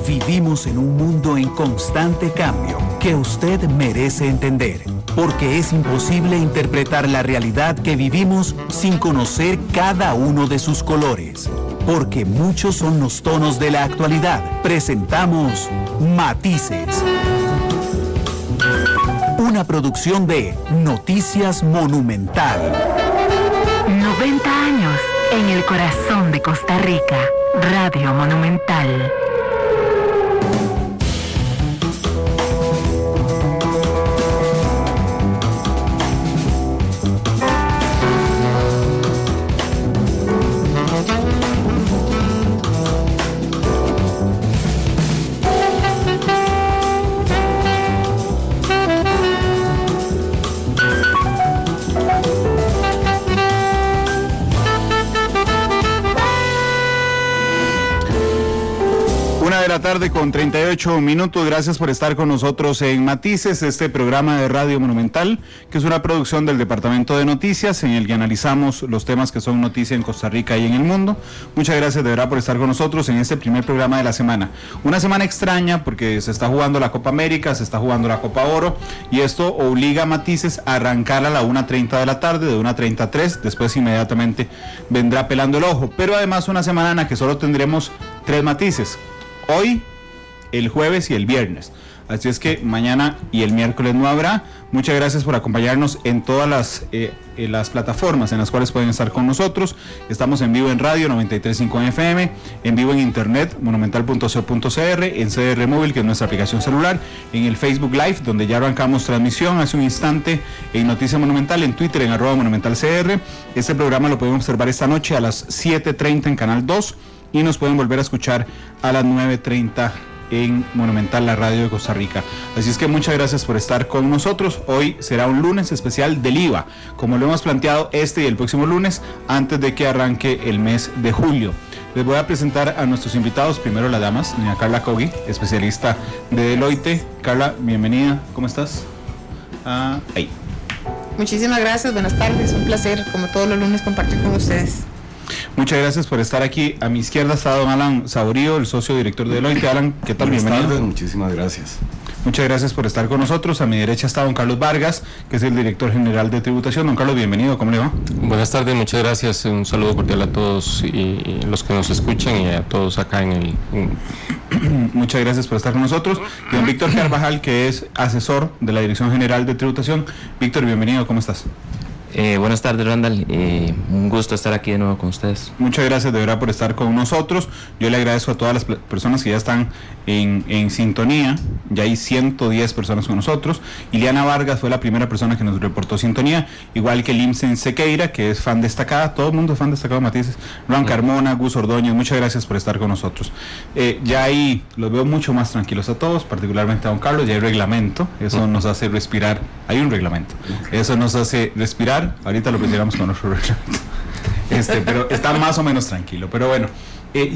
Vivimos en un mundo en constante cambio que usted merece entender, porque es imposible interpretar la realidad que vivimos sin conocer cada uno de sus colores. Porque muchos son los tonos de la actualidad. Presentamos Matices. Una producción de Noticias Monumental. 90 años en el corazón de Costa Rica. Radio Monumental. De la tarde con 38 minutos. Gracias por estar con nosotros en Matices, este programa de Radio Monumental, que es una producción del Departamento de Noticias, en el que analizamos los temas que son noticia en Costa Rica y en el mundo. Muchas gracias de verdad por estar con nosotros en este primer programa de la semana. Una semana extraña porque se está jugando la Copa América, se está jugando la Copa Oro, y esto obliga a Matices a arrancar a la 1:30 de la tarde, de 1:30 a 3, después inmediatamente vendrá Pelando el Ojo. Pero además una semana en la que solo tendremos 3 matices. Hoy, el jueves y el viernes. Así es que mañana y el miércoles no habrá. Muchas gracias por acompañarnos en todas las plataformas en las cuales pueden estar con nosotros. Estamos en vivo en radio 93.5 FM, en vivo en internet monumental.co.cr, en CR Móvil, que es nuestra aplicación celular, en el Facebook Live, donde ya arrancamos transmisión hace un instante, en Noticia Monumental, en Twitter, en @monumentalcr. Este programa lo pueden observar esta noche a las 7:30 en Canal 2 y nos pueden volver a escuchar a las 9:30 en Monumental, la radio de Costa Rica. Así es que muchas gracias por estar con nosotros. Hoy será un lunes especial del IVA, como lo hemos planteado este y el próximo lunes, antes de que arranque el mes de julio. Les voy a presentar a nuestros invitados, primero las damas, doña Carla Cogui, especialista de Deloitte. Carla, bienvenida, ¿cómo estás? Ahí. Muchísimas gracias, buenas tardes, un placer, como todos los lunes, compartir con ustedes. Muchas gracias por estar aquí. A mi izquierda está don Alan Saborío, el socio director de Deloitte. Alan, ¿qué tal? Buenas Bienvenido. tardes, muchísimas gracias. Muchas gracias por estar con nosotros. A mi derecha está don Carlos Vargas, que es el director general de tributación. Don Carlos, bienvenido, ¿cómo le va? Buenas tardes, muchas gracias. Un saludo cordial a todos y los que nos escuchan y a todos acá en el... Muchas gracias por estar con nosotros. Y don Víctor Carvajal, que es asesor de la Dirección General de Tributación. Víctor, bienvenido, ¿cómo estás? Buenas tardes, Randall. Un gusto estar aquí de nuevo con ustedes. Muchas gracias de verdad por estar con nosotros. Yo le agradezco a todas las personas que ya están en sintonía. Ya hay 110 personas con nosotros. Ileana Vargas fue la primera persona que nos reportó sintonía, igual que Limsen Sequeira, que es fan destacada. Todo el mundo es fan destacado, Matices. Ron Carmona, Gus Ordóñez, muchas gracias por estar con nosotros. Ya ahí los veo mucho más tranquilos a todos, particularmente a don Carlos. Ya hay reglamento, eso nos hace respirar. Hay un reglamento, eso nos hace respirar. Ahorita lo platicamos con nuestro reglamento. Pero está más o menos tranquilo. Pero bueno,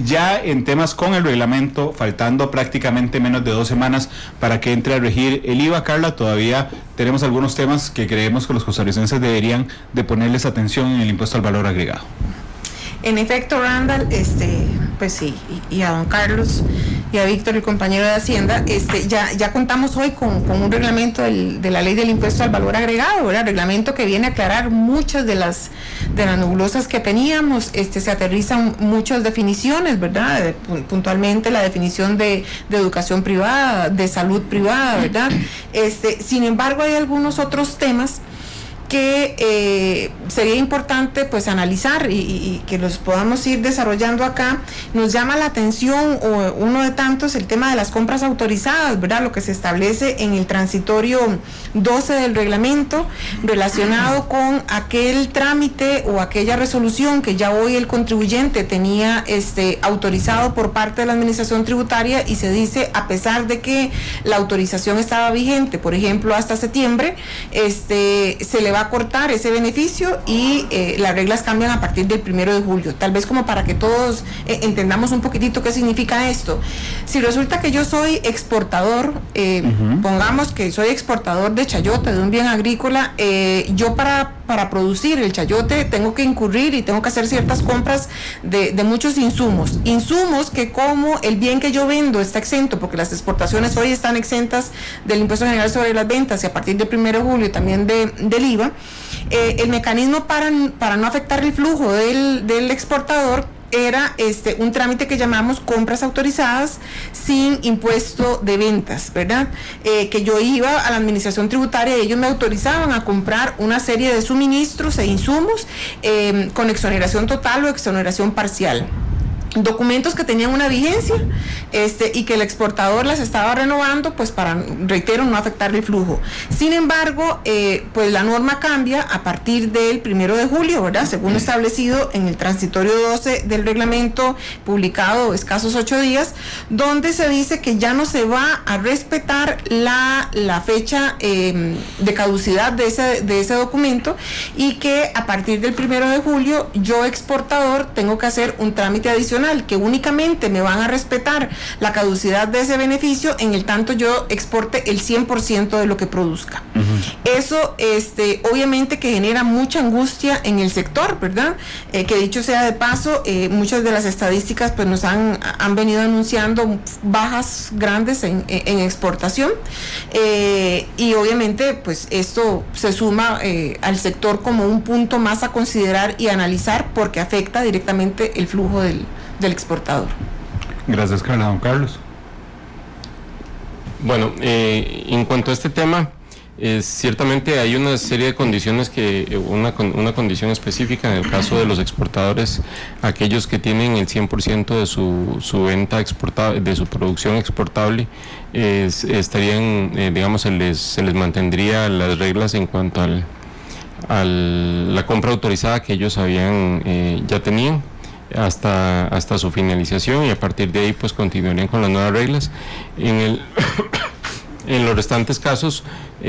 ya en temas con el reglamento, faltando prácticamente menos de 2 semanas para que entre a regir el IVA, Carla, todavía tenemos algunos temas que creemos que los costarricenses deberían de ponerles atención en el impuesto al valor agregado. En efecto, Randall, pues sí, y a don Carlos y a Víctor, el compañero de Hacienda, ya contamos hoy con un reglamento de la ley del impuesto al valor agregado, ¿verdad? Reglamento que viene a aclarar muchas de las nebulosas que teníamos. Se aterrizan muchas definiciones, ¿verdad? Puntualmente la definición de educación privada, de salud privada, ¿verdad? Sin embargo, hay algunos otros temas que sería importante pues analizar y que los podamos ir desarrollando acá. Nos llama la atención, o uno de tantos, el tema de las compras autorizadas, ¿verdad? Lo que se establece en el transitorio 12 del reglamento relacionado con aquel trámite o aquella resolución que ya hoy el contribuyente tenía autorizado por parte de la administración tributaria, y se dice, a pesar de que la autorización estaba vigente, por ejemplo, hasta septiembre, se le va a cortar ese beneficio y las reglas cambian a partir del 1 de julio. Tal vez como para que todos entendamos un poquitito qué significa esto. Si resulta que yo soy exportador, pongamos que soy exportador de chayote, de un bien agrícola, yo para para producir el chayote tengo que incurrir y tengo que hacer ciertas compras de muchos insumos que, como el bien que yo vendo está exento, porque las exportaciones hoy están exentas del impuesto general sobre las ventas y a partir del 1 de julio también del IVA, el mecanismo para no afectar el flujo del exportador era un trámite que llamamos compras autorizadas sin impuesto de ventas, ¿verdad? Que yo iba a la administración tributaria y ellos me autorizaban a comprar una serie de suministros e insumos con exoneración total o exoneración parcial. Documentos que tenían una vigencia y que el exportador las estaba renovando, pues para, reitero, no afectar el flujo. Sin embargo, pues la norma cambia a partir del 1 de julio, ¿verdad? Según establecido en el transitorio 12 del reglamento, publicado escasos 8 días, donde se dice que ya no se va a respetar la fecha de caducidad de ese documento, y que a partir del 1 de julio yo, exportador, tengo que hacer un trámite adicional que únicamente me van a respetar la caducidad de ese beneficio en el tanto yo exporte el 100% de lo que produzca. Eso obviamente que genera mucha angustia en el sector, ¿verdad? Que dicho sea de paso, muchas de las estadísticas pues nos han venido anunciando bajas grandes en exportación, y obviamente pues esto se suma al sector como un punto más a considerar y analizar, porque afecta directamente el flujo del exportador. Gracias, Carla. Don Carlos. Bueno, en cuanto a este tema, ciertamente hay una serie de condiciones una condición específica en el caso de los exportadores, aquellos que tienen el 100% de su venta exportable, de su producción exportable, estarían, digamos, se les mantendría las reglas en cuanto a la compra autorizada que ellos ya tenían hasta su finalización, y a partir de ahí pues continuarían con las nuevas reglas. En los restantes casos,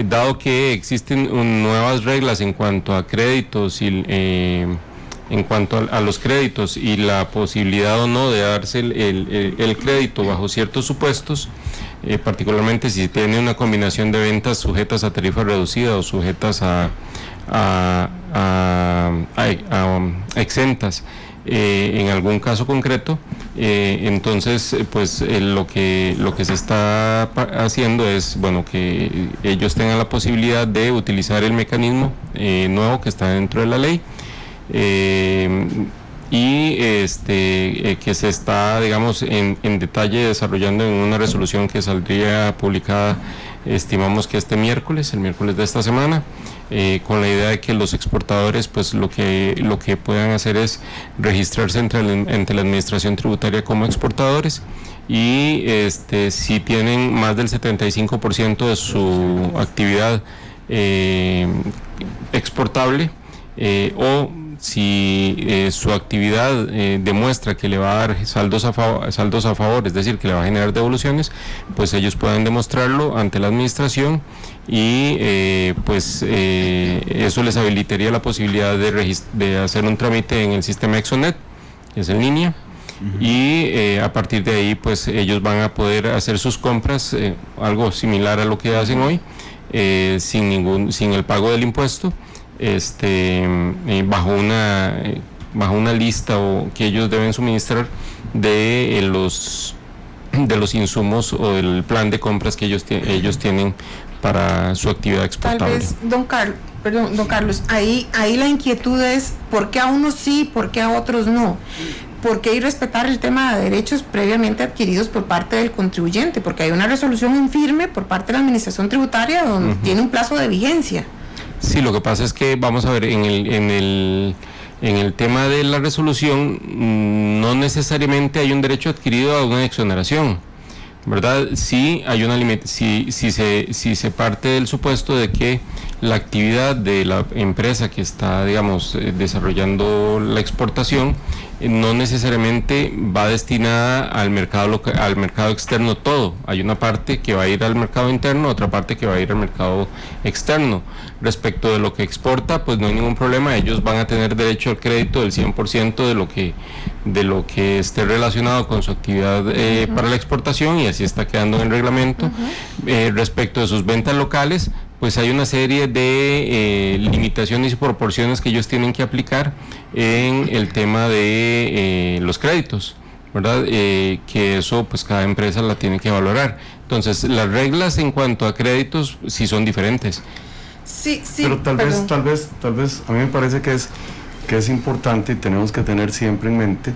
dado que existen nuevas reglas en cuanto a créditos y en cuanto a los créditos y la posibilidad o no de darse el crédito bajo ciertos supuestos, particularmente si tiene una combinación de ventas sujetas a tarifa reducida o sujetas a exentas, en algún caso concreto, entonces pues lo que se está haciendo es, bueno, que ellos tengan la posibilidad de utilizar el mecanismo nuevo que está dentro de la ley, y que se está, digamos, en detalle desarrollando en una resolución que saldría publicada, estimamos que el miércoles de esta semana, con la idea de que los exportadores pues lo que puedan hacer es registrarse ante la administración tributaria como exportadores, y si tienen más del 75% de su actividad exportable, o si su actividad demuestra que le va a dar saldos a favor, es decir, que le va a generar devoluciones, pues ellos pueden demostrarlo ante la administración, y eso les habilitaría la posibilidad de hacer un trámite en el sistema Exonet, que es en línea, y a partir de ahí pues ellos van a poder hacer sus compras, algo similar a lo que hacen hoy, sin el pago del impuesto, bajo una lista que ellos deben suministrar de los insumos o del plan de compras que ellos tienen para su actividad exportable. Tal vez, don Carlos, ahí la inquietud es ¿por qué a unos sí, por qué a otros no? ¿Por qué respetar el tema de derechos previamente adquiridos por parte del contribuyente? Porque hay una resolución en firme por parte de la administración tributaria donde tiene un plazo de vigencia. Sí, lo que pasa es que, vamos a ver, en el tema de la resolución, no necesariamente hay un derecho adquirido a una exoneración, ¿verdad? Sí hay una si se parte del supuesto de que la actividad de la empresa que está, digamos, desarrollando la exportación, no necesariamente va destinada al mercado al mercado externo todo. Hay una parte que va a ir al mercado interno, otra parte que va a ir al mercado externo. Respecto de lo que exporta, pues no hay ningún problema, ellos van a tener derecho al crédito del 100% de lo que esté relacionado con su actividad para la exportación, y así está quedando en el reglamento. Respecto de sus ventas locales, pues hay una serie de limitaciones y proporciones que ellos tienen que aplicar en el tema de los créditos, ¿verdad? Que eso pues cada empresa la tiene que valorar. Entonces las reglas en cuanto a créditos sí son diferentes. Sí, pero tal vez a mí me parece que es importante y tenemos que tener siempre en mente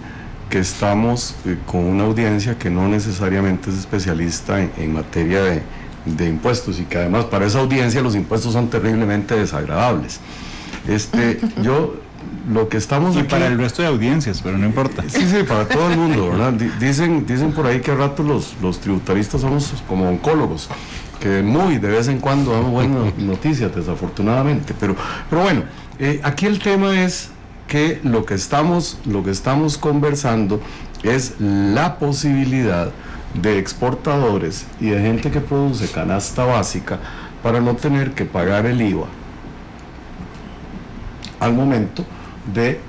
que estamos con una audiencia que no necesariamente es especialista en materia de impuestos, y que además para esa audiencia los impuestos son terriblemente desagradables. Yo lo que estamos y aquí, para el resto de audiencias, pero no importa. Sí, para todo el mundo, ¿verdad? Dicen por ahí que a rato los tributaristas somos como oncólogos, que muy de vez en cuando damos buenas noticias, desafortunadamente, pero bueno, aquí el tema es que lo que estamos conversando es la posibilidad de exportadores y de gente que produce canasta básica para no tener que pagar el IVA al momento de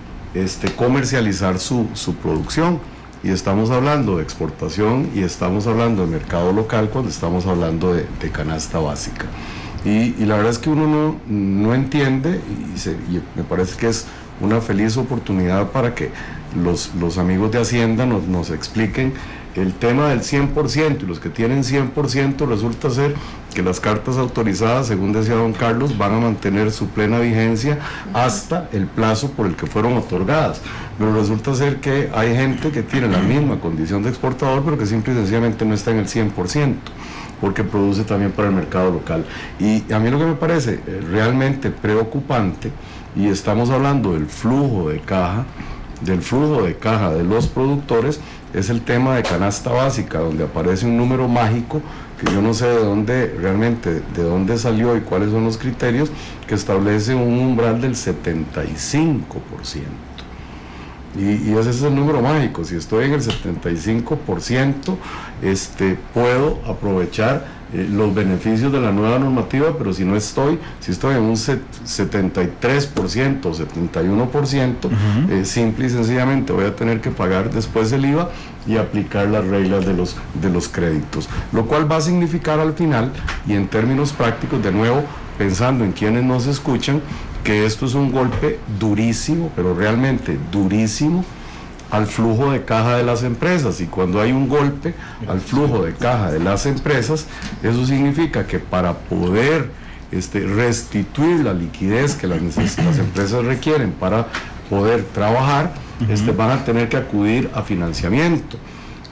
comercializar su producción. Y estamos hablando de exportación y estamos hablando de mercado local cuando estamos hablando de canasta básica. Y la verdad es que uno no entiende, y me parece que es una feliz oportunidad para que los amigos de Hacienda nos expliquen el tema del 100%, y los que tienen 100% resulta ser que las cartas autorizadas, según decía don Carlos, van a mantener su plena vigencia hasta el plazo por el que fueron otorgadas, pero resulta ser que hay gente que tiene la misma condición de exportador, pero que simple y sencillamente no está en el 100%, porque produce también para el mercado local. Y a mí lo que me parece realmente preocupante, y estamos hablando del flujo de caja de los productores, es el tema de canasta básica, donde aparece un número mágico que yo no sé de dónde salió y cuáles son los criterios, que establece un umbral del 75%. Y ese es el número mágico. Si estoy en el 75%, puedo aprovechar los beneficios de la nueva normativa, pero si estoy en un 73% o 71%, simple y sencillamente voy a tener que pagar después el IVA y aplicar las reglas de los créditos, lo cual va a significar al final, y en términos prácticos, de nuevo, pensando en quienes nos escuchan, que esto es un golpe durísimo, pero realmente durísimo, al flujo de caja de las empresas. Y cuando hay un golpe al flujo de caja de las empresas, eso significa que para poder restituir la liquidez que las empresas requieren para poder trabajar, van a tener que acudir a financiamiento,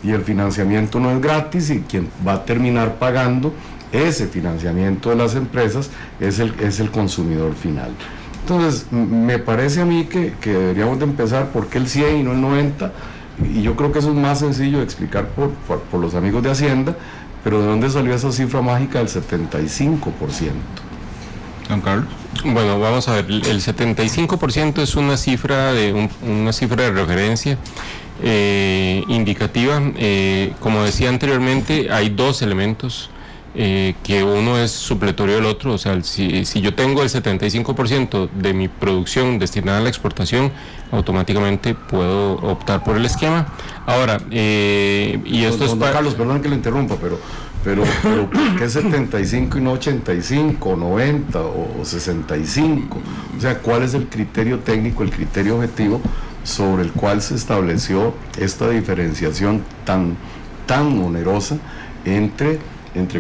y el financiamiento no es gratis, y quien va a terminar pagando ese financiamiento de las empresas es el consumidor final. Entonces, me parece a mí que deberíamos de empezar por qué el 100 y no el 90, y yo creo que eso es más sencillo de explicar por los amigos de Hacienda, pero ¿de dónde salió esa cifra mágica del 75%? Don Carlos. Bueno, vamos a ver, el 75% es una cifra de referencia indicativa. Como decía anteriormente, hay dos elementos, que uno es supletorio del otro. O sea, si yo tengo el 75% de mi producción destinada a la exportación, automáticamente puedo optar por el esquema. Ahora, y esto es para... Carlos, perdón que le interrumpa, pero ¿por qué 75 y no 85, 90 o 65? O sea, ¿cuál es el criterio técnico, el criterio objetivo sobre el cual se estableció esta diferenciación tan onerosa entre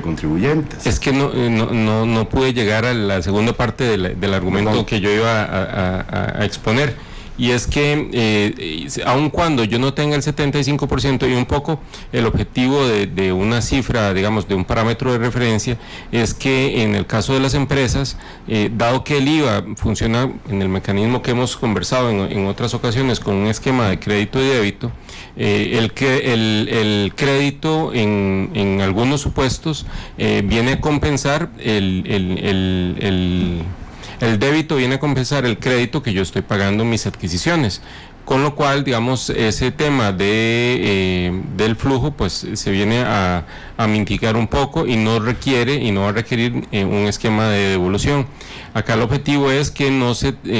contribuyentes? Es que no pude llegar a la segunda parte del argumento que yo iba a exponer. Y es que aun cuando yo no tenga el 75% y un poco, el objetivo de una cifra, digamos, de un parámetro de referencia, es que en el caso de las empresas, dado que el IVA funciona en el mecanismo que hemos conversado en otras ocasiones con un esquema de crédito y débito, el crédito en algunos supuestos viene a compensar el débito viene a compensar el crédito que yo estoy pagando en mis adquisiciones, con lo cual, digamos, ese tema del flujo pues se viene a mitigar un poco y no va a requerir un esquema de devolución. Acá el objetivo es que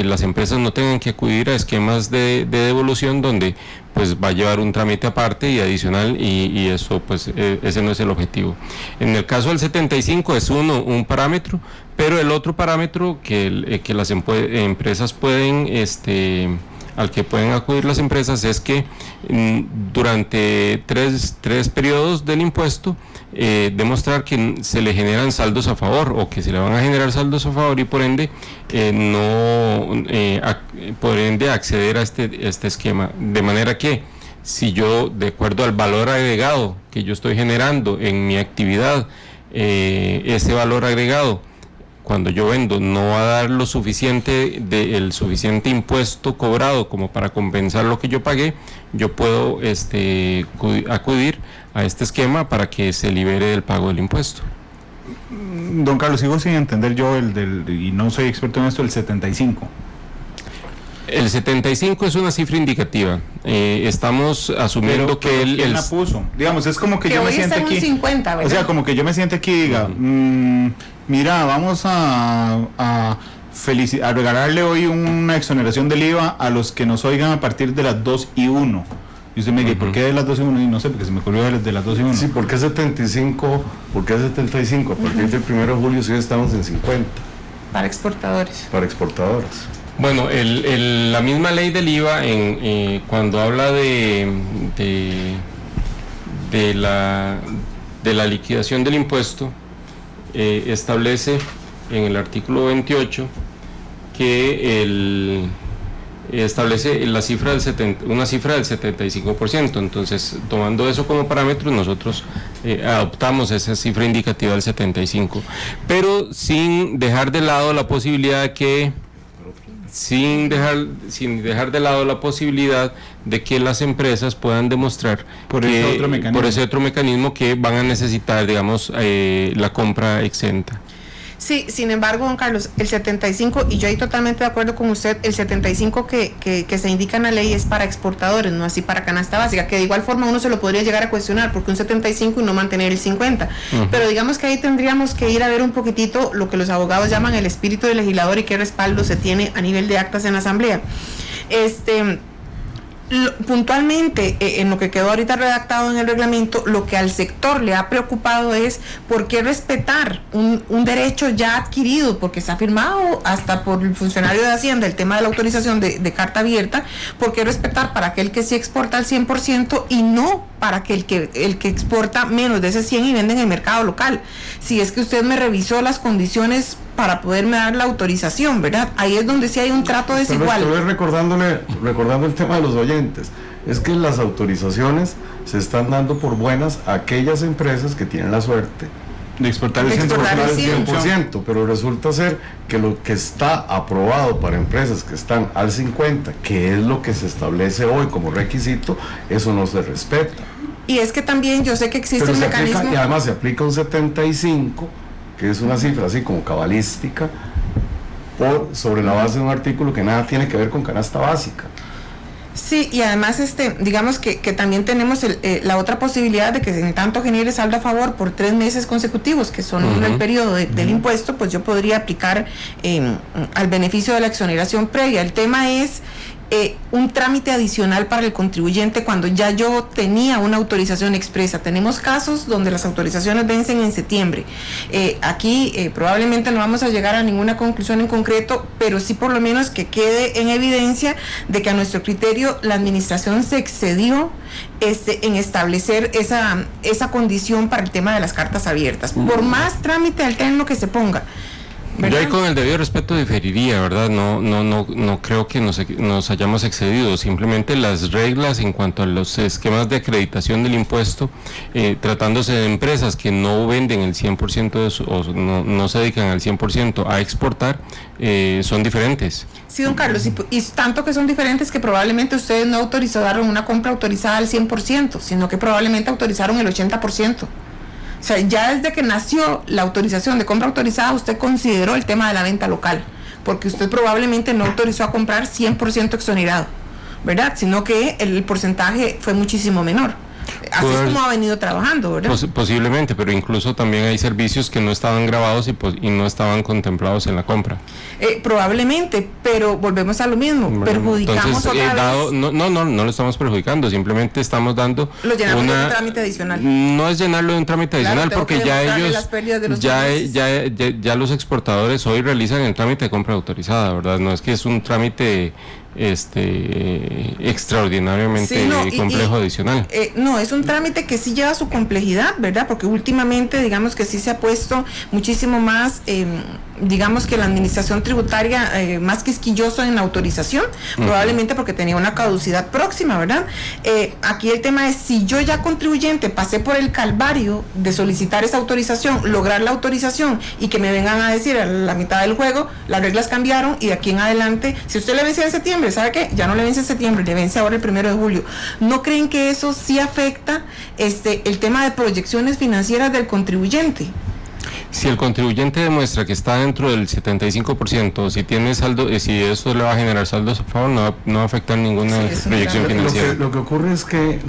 las empresas no tengan que acudir a esquemas de devolución donde pues va a llevar un trámite aparte y adicional, y eso pues ese no es el objetivo. En el caso del 75 es un parámetro, pero el otro parámetro que las empresas pueden al que pueden acudir las empresas es que durante tres periodos del impuesto demostrar que se le generan saldos a favor, o que se le van a generar saldos a favor, y por ende acceder a este esquema, de manera que si yo, de acuerdo al valor agregado que yo estoy generando en mi actividad, ese valor agregado cuando yo vendo no va a dar lo suficiente el suficiente impuesto cobrado como para compensar lo que yo pagué, yo puedo acudir a este esquema para que se libere del pago del impuesto. Don Carlos, sigo sin entender yo y no soy experto en esto, el 75. El 75 es una cifra indicativa. Estamos asumiendo que ¿quién la puso? Digamos, es como que yo me siento aquí. 50, ¿verdad? O sea, como que yo me siento aquí y diga, mira, vamos a regalarle hoy una exoneración del IVA a los que nos oigan a partir de las 2:01. Y usted me dice, ¿por qué de las 2:01? Y no sé, porque se me ocurrió de las 2:01. Sí, ¿por qué 75? ¿Por qué 75? A partir del 1 de julio sí estamos en 50. Para exportadores. Para exportadores. Bueno, la misma ley del IVA, cuando habla de la liquidación del impuesto, establece en el artículo 28 que establece una cifra del 75%. Entonces, tomando eso como parámetro, nosotros adoptamos esa cifra indicativa del 75%, pero sin dejar de lado la posibilidad de que las empresas puedan demostrar por ese otro mecanismo que van a necesitar, digamos, la compra exenta. Sí, sin embargo, don Carlos, el 75, y yo ahí totalmente de acuerdo con usted, el 75 que se indica en la ley es para exportadores, no así para canasta básica, que de igual forma uno se lo podría llegar a cuestionar, porque un 75 y no mantener el 50. Pero digamos que ahí tendríamos que ir a ver un poquitito lo que los abogados llaman el espíritu del legislador y qué respaldo se tiene a nivel de actas en la Asamblea. Puntualmente, en lo que quedó ahorita redactado en el reglamento, lo que al sector le ha preocupado es por qué respetar un derecho ya adquirido, porque está firmado hasta por el funcionario de Hacienda el tema de la autorización de carta abierta, por qué respetar para aquel que sí exporta al 100% y no para que el que exporta menos de ese 100 y vende en el mercado local. Si es que usted me revisó las condiciones para poderme dar la autorización, ¿verdad? Ahí es donde sí hay un trato desigual. Pero recordando el tema de los oyentes, es que las autorizaciones se están dando por buenas a aquellas empresas que tienen la suerte de exportar el 100%, pero resulta ser que lo que está aprobado para empresas que están al 50%, que es lo que se establece hoy como requisito, eso no se respeta. Y es que también yo sé que existe un mecanismo... y además se aplica un 75%, que es una cifra así como cabalística, sobre la base de un artículo que nada tiene que ver con canasta básica. Sí, y además digamos que también tenemos la otra posibilidad de que en tanto genere saldo a favor por 3 meses consecutivos, que son el periodo del impuesto, pues yo podría aplicar al beneficio de la exoneración previa. El tema es un trámite adicional para el contribuyente cuando ya yo tenía una autorización expresa. Tenemos casos donde las autorizaciones vencen en septiembre. Aquí probablemente no vamos a llegar a ninguna conclusión en concreto, pero sí por lo menos que quede en evidencia de que a nuestro criterio la administración se excedió en establecer esa condición para el tema de las cartas abiertas. Por más trámite alterno que se ponga, ¿verdad? Yo ahí con el debido respeto diferiría, ¿verdad? No creo que nos hayamos excedido. Simplemente las reglas en cuanto a los esquemas de acreditación del impuesto, tratándose de empresas que no venden el 100% o no se dedican al 100% a exportar, son diferentes. Sí, don Carlos, y tanto que son diferentes que probablemente ustedes no autorizaron una compra autorizada al 100%, sino que probablemente autorizaron el 80%. O sea, ya desde que nació la autorización de compra autorizada, usted consideró el tema de la venta local, porque usted probablemente no autorizó a comprar 100% exonerado, ¿verdad? Sino que el porcentaje fue muchísimo menor. Así es como ha venido trabajando, ¿verdad? Posiblemente, pero incluso también hay servicios que no estaban grabados y no estaban contemplados en la compra. Probablemente, pero volvemos a lo mismo, Bueno, perjudicamos entonces, otra vez. No lo estamos perjudicando, simplemente estamos dando Lo llenamos de un trámite adicional. No es llenarlo de un trámite adicional, Claro, porque ya ellos, ya los exportadores hoy realizan el trámite de compra autorizada, ¿verdad? No es que es un trámite extraordinariamente complejo adicional. No, es un trámite que sí lleva su complejidad, ¿verdad? Porque últimamente, digamos que sí se ha puesto muchísimo más, digamos que la administración tributaria más quisquilloso en la autorización, probablemente porque tenía una caducidad próxima, ¿verdad? Aquí el tema es, si yo ya contribuyente pasé por el calvario de solicitar esa autorización, lograr la autorización y que me vengan a decir a la mitad del juego, las reglas cambiaron y de aquí en adelante, si usted le vencía en septiembre, ¿sabe qué? Ya no le vence en septiembre, le vence ahora el 1 de julio. ¿No creen que eso sí afecta el tema de proyecciones financieras del contribuyente? Si el contribuyente demuestra que está dentro del 75%, si tiene saldo, si eso le va a generar saldos a favor, no va a afectar ninguna proyección financiera. Lo que ocurre es que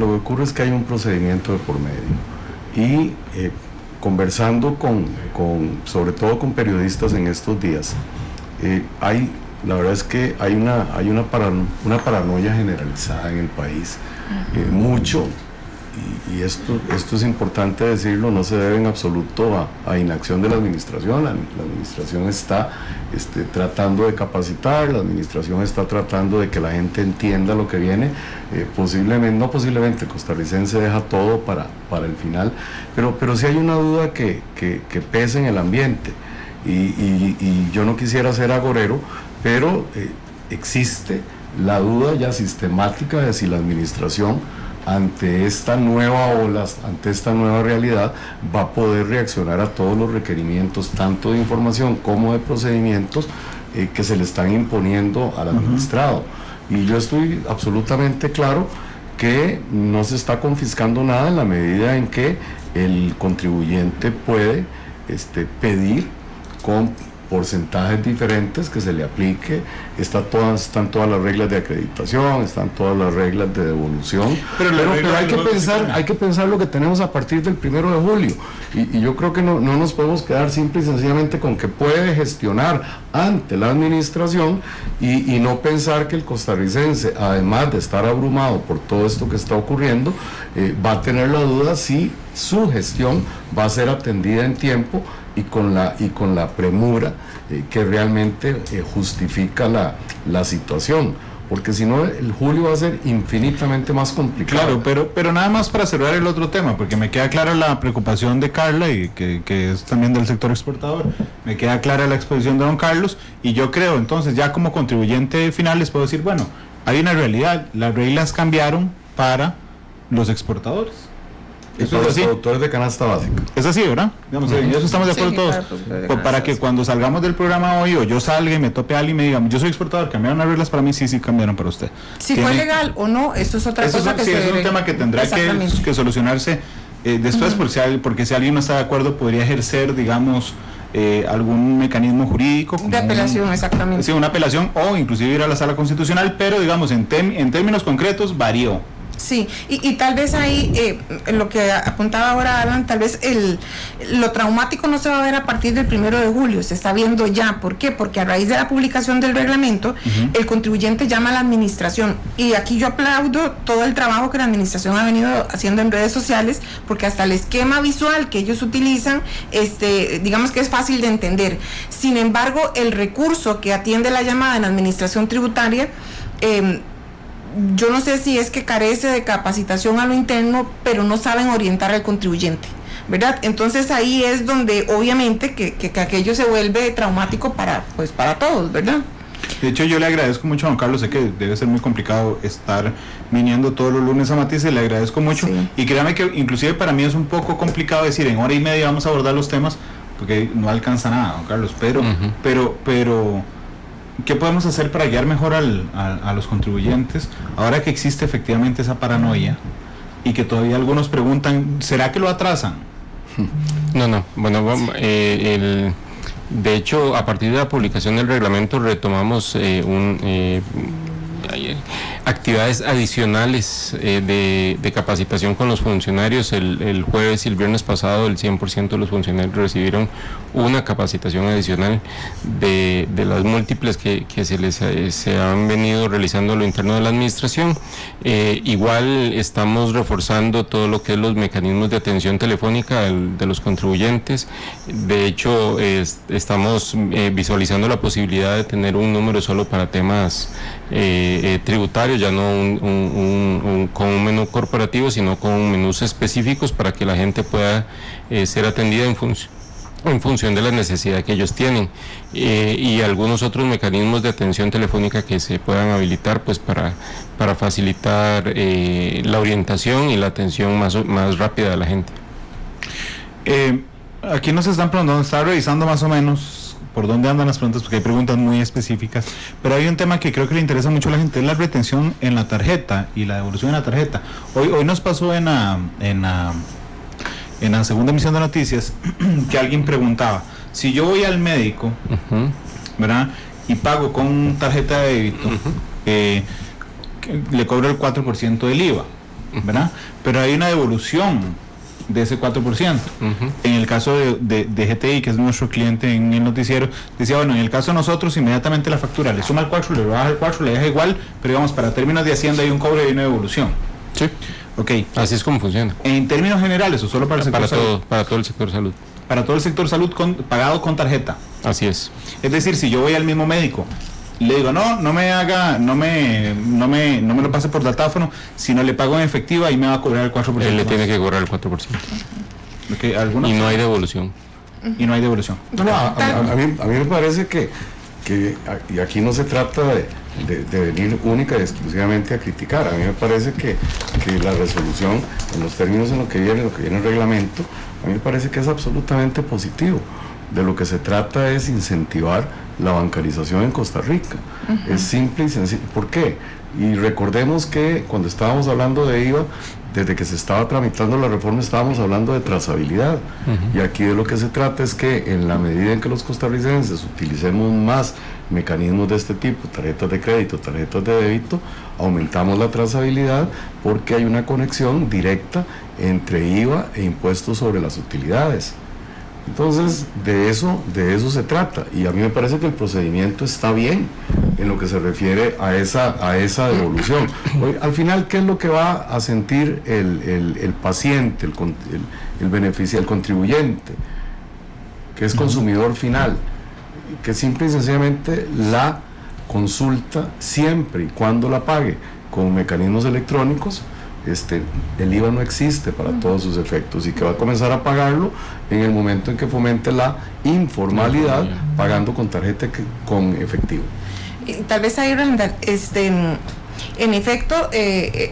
hay un procedimiento de por medio y conversando sobre todo con periodistas en estos días, la verdad es que hay una paranoia generalizada en el país, mucho. Y esto es importante decirlo, no se debe en absoluto a inacción de la administración. La administración está tratando de capacitar, la administración está tratando de que la gente entienda lo que viene, posiblemente, el costarricense deja todo para el final, pero sí hay una duda que pesa en el ambiente, y yo no quisiera ser agorero, pero existe la duda ya sistemática de si la administración ante esta nueva ola, ante esta nueva realidad, va a poder reaccionar a todos los requerimientos, tanto de información como de procedimientos que se le están imponiendo al administrado. Y yo estoy absolutamente claro que no se está confiscando nada en la medida en que el contribuyente puede pedir con porcentajes diferentes que se le aplique, están todas las reglas de acreditación, están todas las reglas de devolución, pero hay que pensar lo que tenemos a partir del 1 de julio, y yo creo que no nos podemos quedar simple y sencillamente con que puede gestionar ante la administración y no pensar que el costarricense, además de estar abrumado por todo esto que está ocurriendo, va a tener la duda si su gestión va a ser atendida en tiempo y con la premura que realmente justifica la situación, porque si no el julio va a ser infinitamente más complicado. Claro, pero nada más para cerrar el otro tema, porque me queda clara la preocupación de Carla y que es también del sector exportador, me queda clara la exposición de don Carlos, y yo creo entonces ya como contribuyente final les puedo decir, bueno, hay una realidad, las reglas cambiaron para los exportadores. Eso es los productores de canasta básica. Es así, ¿verdad? Digamos, en eso estamos de acuerdo todos. Para que cuando salgamos del programa hoy, o yo salga y me tope a alguien y me diga, yo soy exportador, ¿cambiaron las reglas para mí? Sí, cambiaron para usted. Si fue legal o no, eso es otra cosa. Sí, es un tema que tendrá que solucionarse después, porque si alguien no está de acuerdo, podría ejercer, digamos, algún mecanismo jurídico. De apelación, exactamente. Sí, una apelación, o inclusive ir a la sala constitucional, pero digamos, en términos concretos, varió. Sí, y tal vez ahí, lo que apuntaba ahora Alan, tal vez lo traumático no se va a ver a partir del 1 de julio, se está viendo ya. ¿Por qué? Porque a raíz de la publicación del reglamento, el contribuyente llama a la administración, y aquí yo aplaudo todo el trabajo que la administración ha venido haciendo en redes sociales, porque hasta el esquema visual que ellos utilizan, digamos que es fácil de entender. Sin embargo, el recurso que atiende la llamada en la administración tributaria, yo no sé si es que carece de capacitación a lo interno, pero no saben orientar al contribuyente, ¿verdad? Entonces ahí es donde obviamente que aquello se vuelve traumático para todos, ¿verdad? De hecho, yo le agradezco mucho a don Carlos, sé que debe ser muy complicado estar viniendo todos los lunes a Matices, le agradezco mucho, y créame que inclusive para mí es un poco complicado decir en hora y media vamos a abordar los temas, porque no alcanza nada, don Carlos, pero ¿qué podemos hacer para guiar mejor a los contribuyentes ahora que existe efectivamente esa paranoia y que todavía algunos preguntan, ¿será que lo atrasan? No, bueno, de hecho, a partir de la publicación del reglamento retomamos actividades adicionales de capacitación con los funcionarios. El jueves y el viernes pasado el 100% de los funcionarios recibieron una capacitación adicional de las múltiples que se han venido realizando a lo interno de la administración. Igual estamos reforzando todo lo que es los mecanismos de atención telefónica de los contribuyentes. De hecho, estamos visualizando la posibilidad de tener un número solo para temas tributarios, ya no con un menú corporativo, sino con menús específicos para que la gente pueda ser atendida en función de la necesidad que ellos tienen, y algunos otros mecanismos de atención telefónica que se puedan habilitar pues para facilitar la orientación y la atención más rápida de la gente. Aquí nos están preguntando, estaba revisando más o menos por dónde andan las preguntas, porque hay preguntas muy específicas, pero hay un tema que creo que le interesa mucho a la gente, es la retención en la tarjeta y la devolución en la tarjeta. Hoy nos pasó en la segunda emisión de noticias que alguien preguntaba, si yo voy al médico, ¿verdad?, y pago con tarjeta de débito, le cobro el 4% del IVA, ¿verdad?, pero hay una devolución de ese 4%. En el caso de GTI, que es nuestro cliente en el noticiero, decía, bueno, en el caso de nosotros, inmediatamente la factura le suma el 4, le baja el 4, le deja igual, pero digamos, para términos de Hacienda hay un cobro y una devolución. Sí. Ok. Así es como funciona. En términos generales, o solo para el sector salud. Para todo el sector salud. Para todo el sector salud pagado con tarjeta. Así es. Es decir, si yo voy al mismo médico, le digo, no me lo pase por datáfono, sino le pago en efectivo, ahí me va a cobrar el 4%. Él le tiene que cobrar el 4%. Okay, y no hay devolución. Y no hay devolución. No, a mí me parece que y aquí no se trata de venir única y exclusivamente a criticar. A mí me parece que la resolución, en los términos en lo que viene el reglamento, a mí me parece que es absolutamente positivo. De lo que se trata es incentivar la bancarización en Costa Rica. Es simple y sencillo. ¿Por qué? Y recordemos que cuando estábamos hablando de IVA, desde que se estaba tramitando la reforma, estábamos hablando de trazabilidad. Y aquí de lo que se trata es que en la medida en que los costarricenses utilicemos más mecanismos de este tipo, tarjetas de crédito, tarjetas de débito, aumentamos la trazabilidad porque hay una conexión directa entre IVA e impuestos sobre las utilidades. Entonces, de eso se trata, y a mí me parece que el procedimiento está bien en lo que se refiere a esa devolución. Hoy, al final, ¿qué es lo que va a sentir el paciente, el beneficio, el contribuyente, que es consumidor final? Que simple y sencillamente la consulta, siempre y cuando la pague con mecanismos electrónicos, el IVA no existe para todos sus efectos, y que va a comenzar a pagarlo en el momento en que fomente la informalidad, pagando con tarjeta con efectivo. Tal vez ahí, Randall, en efecto,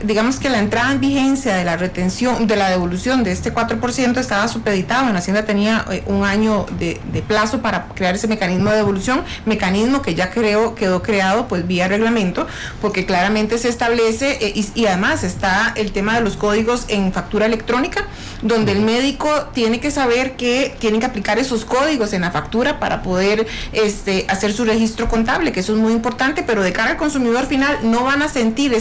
digamos que la entrada en vigencia de la retención, de la devolución de este 4% estaba supeditado. En Hacienda tenía un año de plazo para crear ese mecanismo de devolución, mecanismo que ya quedó creado pues vía reglamento, porque claramente se establece, y además está el tema de los códigos en factura electrónica, donde el médico tiene que saber que tienen que aplicar esos códigos en la factura para poder hacer su registro contable, que eso es muy importante, pero de cara al consumidor final no van a sentir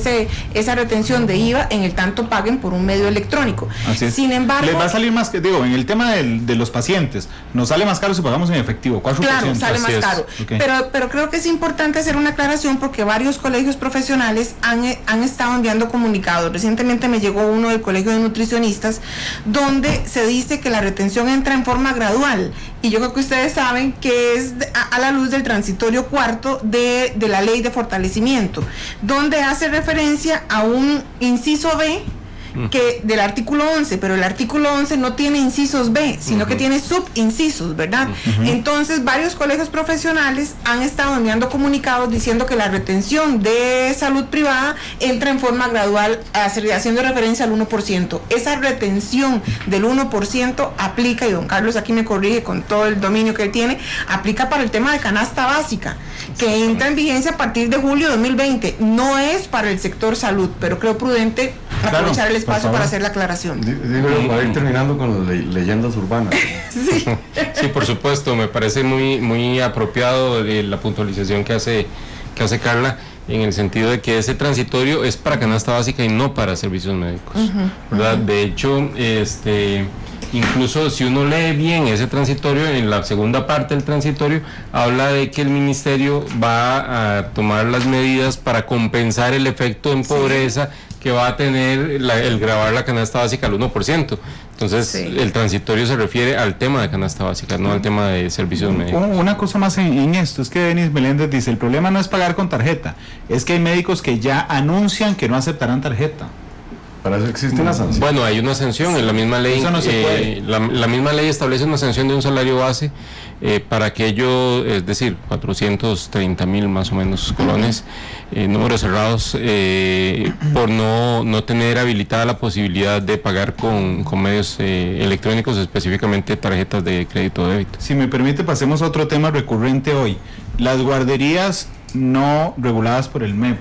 esa retención de IVA en el tanto paguen por un medio electrónico. Así es. Sin embargo, les va a salir más, en el tema de los pacientes, nos sale más caro si pagamos en efectivo, 4%. Claro, sale más caro. Okay. Pero creo que es importante hacer una aclaración, porque varios colegios profesionales han estado enviando comunicados. Recientemente me llegó uno del Colegio de Nutricionistas, donde se dice que la retención entra en forma gradual, y yo creo que ustedes saben que es a la luz del transitorio cuarto de la ley de fortalecimiento, donde hace referencia a un inciso B que del artículo 11, pero el artículo 11 no tiene incisos B, sino que tiene subincisos, ¿verdad? Entonces, varios colegios profesionales han estado enviando comunicados diciendo que la retención de salud privada entra en forma gradual, haciendo referencia al 1%. Esa retención del 1% aplica, y don Carlos aquí me corrige con todo el dominio que él tiene, aplica para el tema de canasta básica, que entra en vigencia a partir de julio de 2020. No es para el sector salud, pero creo prudente aprovechar el espacio para hacer la aclaración. Para ir terminando con las leyendas urbanas. Sí. Sí, por supuesto, me parece muy apropiado de la puntualización que hace Carla. en el sentido de que ese transitorio es para canasta básica y no para servicios médicos, ¿verdad? De hecho, incluso si uno lee bien ese transitorio, en la segunda parte del transitorio habla de que el ministerio va a tomar las medidas para compensar el efecto en pobreza que va a tener el gravar la canasta básica al 1%. Entonces, el transitorio se refiere al tema de canasta básica, no al tema de servicios médicos. Una cosa más en esto, es que Denis Meléndez dice, el problema no es pagar con tarjeta, es que hay médicos que ya anuncian que no aceptarán tarjeta. Para eso existe una sanción. Bueno, hay una sanción en la misma ley. Eso no se puede. La misma ley establece una sanción de un salario base para aquello, es decir, 430,000 más o menos colones, números cerrados, por no tener habilitada la posibilidad de pagar con medios electrónicos, específicamente tarjetas de crédito o débito. Si me permite, pasemos a otro tema recurrente hoy. Las guarderías no reguladas por el MEP.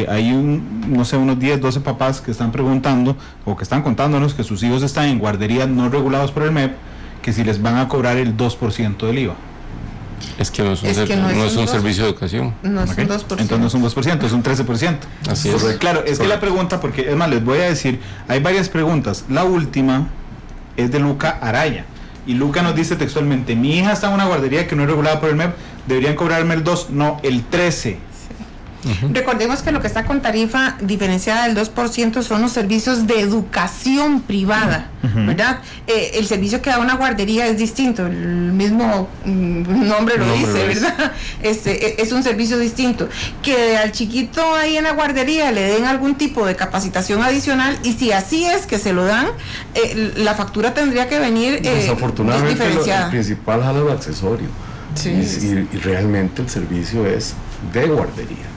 Hay unos 10, 12 papás que están preguntando o que están contándonos que sus hijos están en guarderías no regulados por el MEP, que si les van a cobrar el 2% del IVA. Es que no es un servicio de educación. No es Okay. un 2%. Entonces no es un 2%, es un 13%. Así es. Claro, es que la pregunta, porque es más, les voy a decir, hay varias preguntas. La última es de Luca Araya. Y Luca nos dice textualmente, mi hija está en una guardería que no es regulada por el MEP, deberían cobrarme el 2, no, el 13. Recordemos que lo que está con tarifa diferenciada del 2% son los servicios de educación privada, ¿verdad? El servicio que da una guardería es distinto, el mismo nombre lo dice, ¿verdad? Es un servicio distinto. Que al chiquito ahí en la guardería le den algún tipo de capacitación adicional, y si así es que se lo dan, la factura tendría que venir desafortunadamente diferenciada. el principal jala es accesorio. Sí. Y realmente el servicio es de guardería.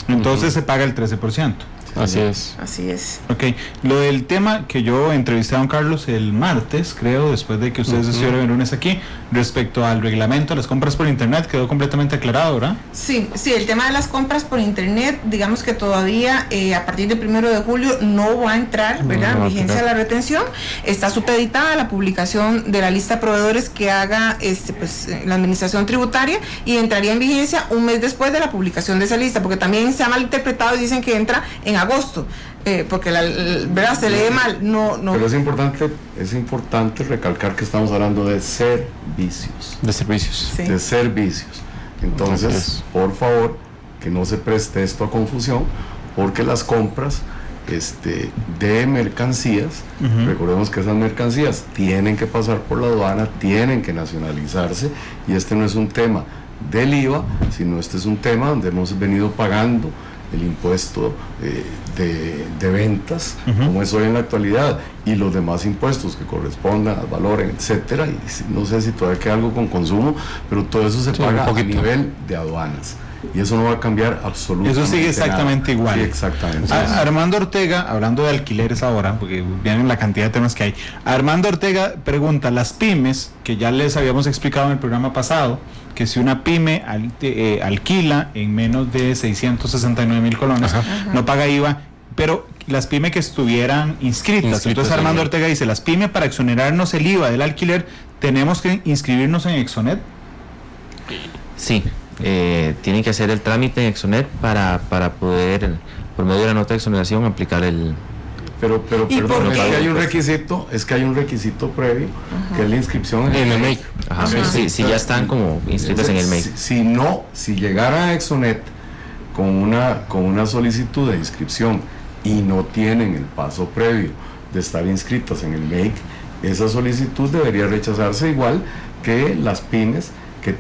Entonces se paga el 13%. Así es. Así es. Ok, lo del tema que yo entrevisté a don Carlos el martes, creo, después de que ustedes estuvieron el lunes aquí, respecto al reglamento de las compras por internet, quedó completamente aclarado, ¿verdad? Sí, el tema de las compras por internet, digamos que todavía a partir del 1 de julio no va a entrar, ¿verdad? Vigencia de la retención, está supeditada a la publicación de la lista de proveedores que haga la administración tributaria, y entraría en vigencia un mes después de la publicación de esa lista, porque también se ha malinterpretado y dicen que entra en agosto, porque ¿verdad? Se lee mal, no. Pero es importante recalcar que estamos hablando de servicios. De servicios. Sí. De servicios. Entonces, por favor, que no se preste esto a confusión, porque las compras de mercancías, recordemos que esas mercancías tienen que pasar por la aduana, tienen que nacionalizarse, y este no es un tema del IVA, sino este es un tema donde hemos venido pagando el impuesto de ventas, como es hoy en la actualidad, y los demás impuestos que correspondan al valor, etcétera, y no sé si todavía queda algo con consumo, pero todo eso se paga a nivel de aduanas, y eso no va a cambiar absolutamente nada. Eso sigue exactamente igual. Sí, exactamente. Armando Ortega, hablando de alquileres ahora, porque vienen la cantidad de temas que hay, Armando Ortega pregunta, las pymes, que ya les habíamos explicado en el programa pasado, que si una pyme alquila en menos de 669,000 colones, no paga IVA, pero las pymes que estuvieran inscritas. Entonces Armando Ortega dice, las pymes, para exonerarnos el IVA del alquiler, ¿tenemos que inscribirnos en Exonet? Sí, tienen que hacer el trámite en Exonet para poder, por medio de la nota de exoneración, aplicar el... Pero perdón, es que hay un requisito previo, que es la inscripción en el MEIC. Si ya están como inscritos en el MEIC. Si llegara a Exonet con una solicitud de inscripción y no tienen el paso previo de estar inscritas en el MEIC, esa solicitud debería rechazarse, igual que las pymes que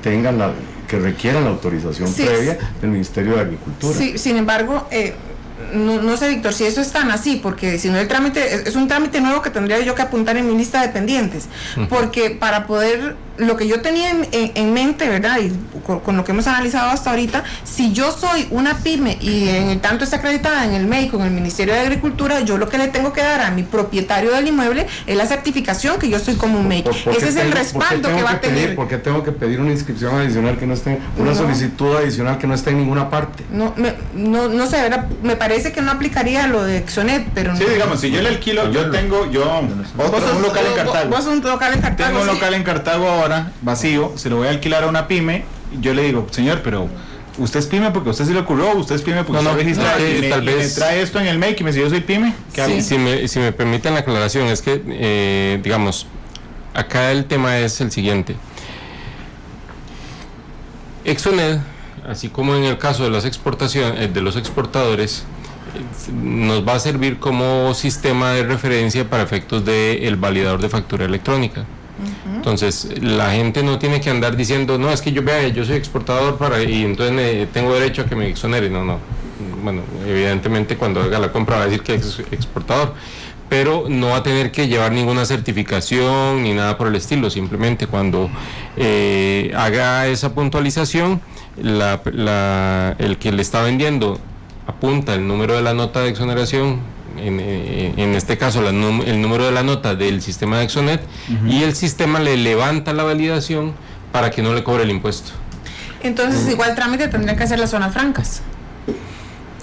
requieran la autorización previa del Ministerio de Agricultura. Sí, sin embargo, no sé, Víctor, si eso es tan así, porque si no, el trámite es un trámite nuevo que tendría yo que apuntar en mi lista de pendientes, porque para poder, lo que yo tenía en mente, ¿verdad? Y con lo que hemos analizado hasta ahorita, si yo soy una pyme y en el tanto está acreditada en el MEIC, con el Ministerio de Agricultura, yo lo que le tengo que dar a mi propietario del inmueble es la certificación que yo soy como un MEIC. Ese es el respaldo que va a tener. ¿Por qué tengo que pedir una inscripción adicional que no esté, solicitud adicional que no esté en ninguna parte? No sé, ¿verdad? Me parece que no aplicaría lo de Exonet, pero sí, digamos, si yo le alquilo, un local en Cartago. Vos un local en Cartago. Tengo un local en Cartago ahora, vacío, se lo voy a alquilar a una pyme, y yo le digo, señor, pero usted es pyme porque a usted se le ocurrió, usted es pyme porque usted registra y me trae esto en el MEC y me dice yo soy pyme. Si me permiten la aclaración, es que, digamos, acá el tema es el siguiente. Exonet, así como en el caso de las exportaciones, de los exportadores, nos va a servir como sistema de referencia para efectos del validador de factura electrónica. Entonces la gente no tiene que andar diciendo no, es que yo soy exportador y entonces tengo derecho a que me exonere. No. Bueno, evidentemente cuando haga la compra va a decir que es exportador, pero no va a tener que llevar ninguna certificación ni nada por el estilo. Simplemente cuando haga esa puntualización, el que le está vendiendo apunta el número de la nota de exoneración, en este caso el número de la nota del sistema de Exonet, y el sistema le levanta la validación para que no le cobre el impuesto. Entonces igual trámite tendrían que hacer las zonas francas.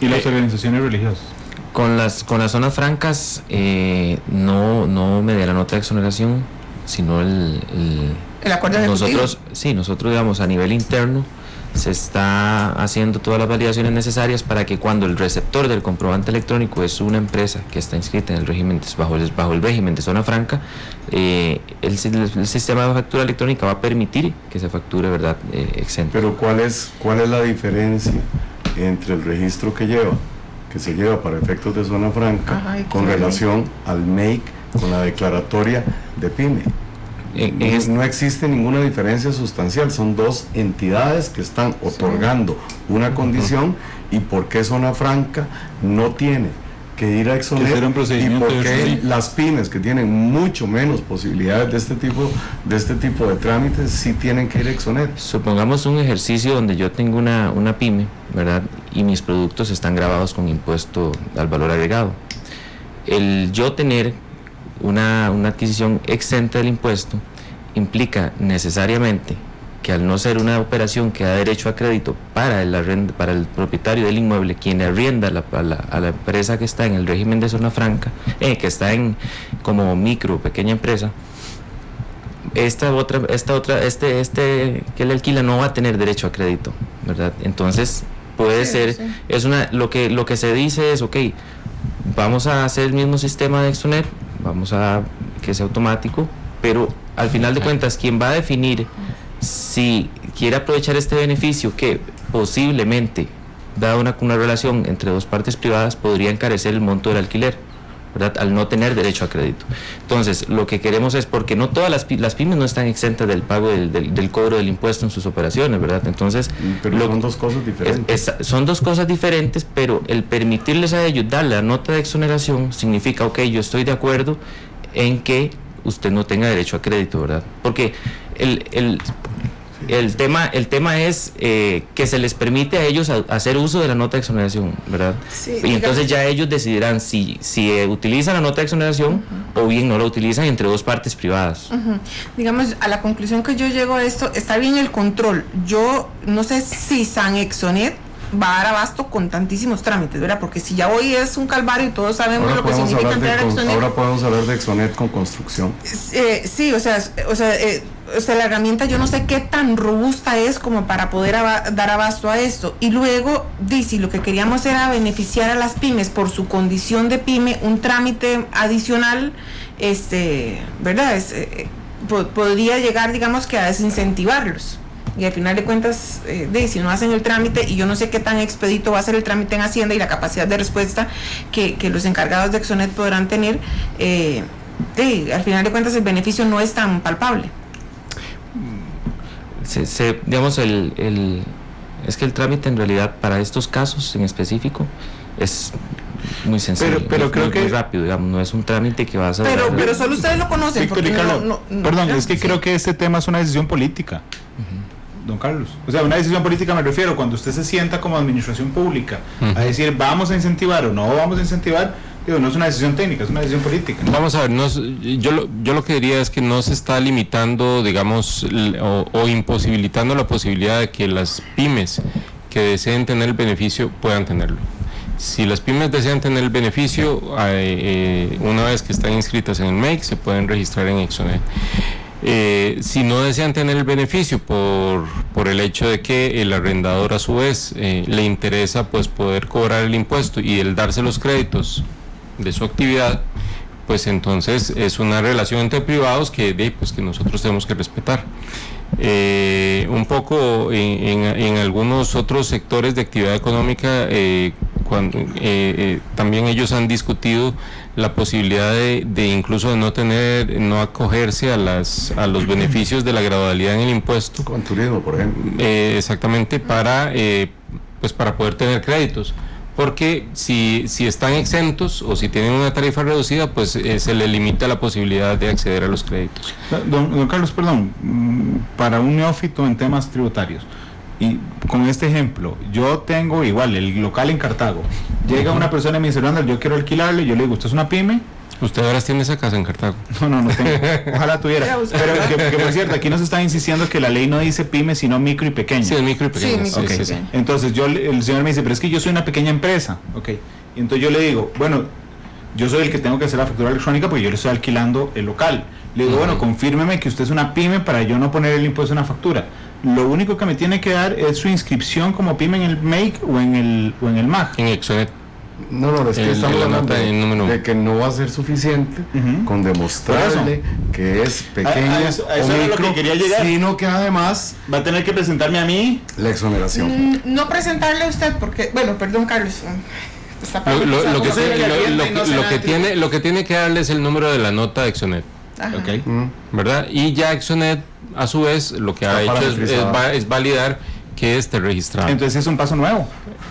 ¿Y las organizaciones religiosas? Con las zonas francas, no mediante la nota de exoneración, sino el acuerdo ejecutivo. Nosotros digamos a nivel interno se está haciendo todas las validaciones necesarias para que cuando el receptor del comprobante electrónico es una empresa que está inscrita en el régimen bajo el régimen de zona franca, el sistema de factura electrónica va a permitir que se facture, ¿verdad?, exento. Pero ¿cuál es la diferencia entre el registro que se lleva para efectos de zona franca con relación al MEIC, con la declaratoria de PYME? No existe ninguna diferencia sustancial, son dos entidades que están otorgando una condición. ¿Y por qué zona franca no tiene que ir a Exonet? ¿Y por qué las pymes, que tienen mucho menos posibilidades de este tipo de trámites, sí tienen que ir a Exonet? Supongamos un ejercicio donde yo tengo una pyme, ¿verdad?, y mis productos están grabados con impuesto al valor agregado. El yo tener una adquisición exenta del impuesto implica necesariamente que al no ser una operación que da derecho a crédito para el propietario del inmueble, quien arrienda a la empresa que está en el régimen de zona franca, que está como micro pequeña empresa, que le alquila no va a tener derecho a crédito, ¿verdad? Entonces puede ser, lo que se dice es, vamos a hacer el mismo sistema de Exonet, vamos a que sea automático, pero al final de cuentas quien va a definir si quiere aprovechar este beneficio, que posiblemente, dada una relación entre dos partes privadas, podría encarecer el monto del alquiler, ¿verdad?, al no tener derecho a crédito. Entonces lo que queremos es, porque no todas las pymes no están exentas del pago del cobro del impuesto en sus operaciones, ¿verdad? Entonces son dos cosas diferentes. Son dos cosas diferentes, pero el permitirles a ellos dar la nota de exoneración significa, yo estoy de acuerdo en que usted no tenga derecho a crédito, ¿verdad? Porque el tema es que se les permite a ellos hacer uso de la nota de exoneración, ¿verdad? Sí, y entonces ya ellos decidirán si utilizan la nota de exoneración o bien no la utilizan entre dos partes privadas. Digamos, a la conclusión que yo llego a esto, está bien el control. Yo no sé si San Exonet va a dar abasto con tantísimos trámites, ¿verdad? Porque si ya hoy es un calvario y todos sabemos lo que significa entrar a Exonet. Ahora podemos hablar de Exonet con construcción. Sí, o sea, la herramienta yo no sé qué tan robusta es como para poder dar abasto a esto. Y luego, si lo que queríamos era beneficiar a las pymes por su condición de pyme, un trámite adicional, ¿verdad? Podría llegar, digamos, que a desincentivarlos. Y al final de cuentas, si no hacen el trámite, y yo no sé qué tan expedito va a ser el trámite en Hacienda y la capacidad de respuesta que los encargados de Exonet podrán tener, al final de cuentas el beneficio no es tan palpable. Digamos, es que el trámite en realidad para estos casos en específico es muy sencillo, pero creo que muy rápido, digamos, no es un trámite que va a ser. Pero solo ustedes lo conocen. Perdón, es que creo que este tema es una decisión política. Don Carlos, o sea, una decisión política me refiero cuando usted se sienta como administración pública a decir vamos a incentivar o no vamos a incentivar, no es una decisión técnica, es una decisión política. Vamos a ver, yo lo que diría es que no se está limitando, digamos, o imposibilitando la posibilidad de que las pymes que deseen tener el beneficio puedan tenerlo. Si las pymes desean tener el beneficio, una vez que están inscritas en el MEIC, se pueden registrar en Exonet. Si no desean tener el beneficio por el hecho de que el arrendador a su vez le interesa pues poder cobrar el impuesto y el darse los créditos de su actividad, pues entonces es una relación entre privados que nosotros tenemos que respetar. Un poco en algunos otros sectores de actividad económica, también ellos han discutido la posibilidad de incluso de no acogerse a los beneficios de la gradualidad en el impuesto. Con turismo, por ejemplo. Exactamente, para poder tener créditos. Porque si están exentos o si tienen una tarifa reducida, pues se les limita la posibilidad de acceder a los créditos. Don Carlos, perdón, para un neófito en temas tributarios, y con este ejemplo, yo tengo igual el local en Cartago, llega una persona y me dice, Randall, yo quiero alquilarle, yo le digo, ¿usted es una pyme? ¿Usted ahora tiene esa casa en Cartago? No tengo. Ojalá tuviera. Pero que por cierto, aquí nos están insistiendo que la ley no dice pyme, sino micro y pequeño. Sí, es micro y pequeño. Sí. Entonces el señor me dice, pero es que yo soy una pequeña empresa. Ok. Y entonces yo le digo, bueno, yo soy el que tengo que hacer la factura electrónica porque yo le estoy alquilando el local. Le digo, bueno, confírmeme que usted es una pyme para yo no poner el impuesto en la factura. Lo único que me tiene que dar es su inscripción como pyme en el MEIC o en el MAG. En Exonet. No, es que estamos hablando de que no va a ser suficiente con demostrarle que es pequeña eso o era micro, lo que quería llegar. Sino que además va a tener que presentarme a mí la exoneración. No presentarle a used porque, bueno, perdón, Carlos. Lo que tiene que darle es el número de la nota de Exonet. Okay. ¿Verdad? Y ya Exonet, a su vez, lo que ha hecho es validar que esté registrado. Entonces es un paso nuevo.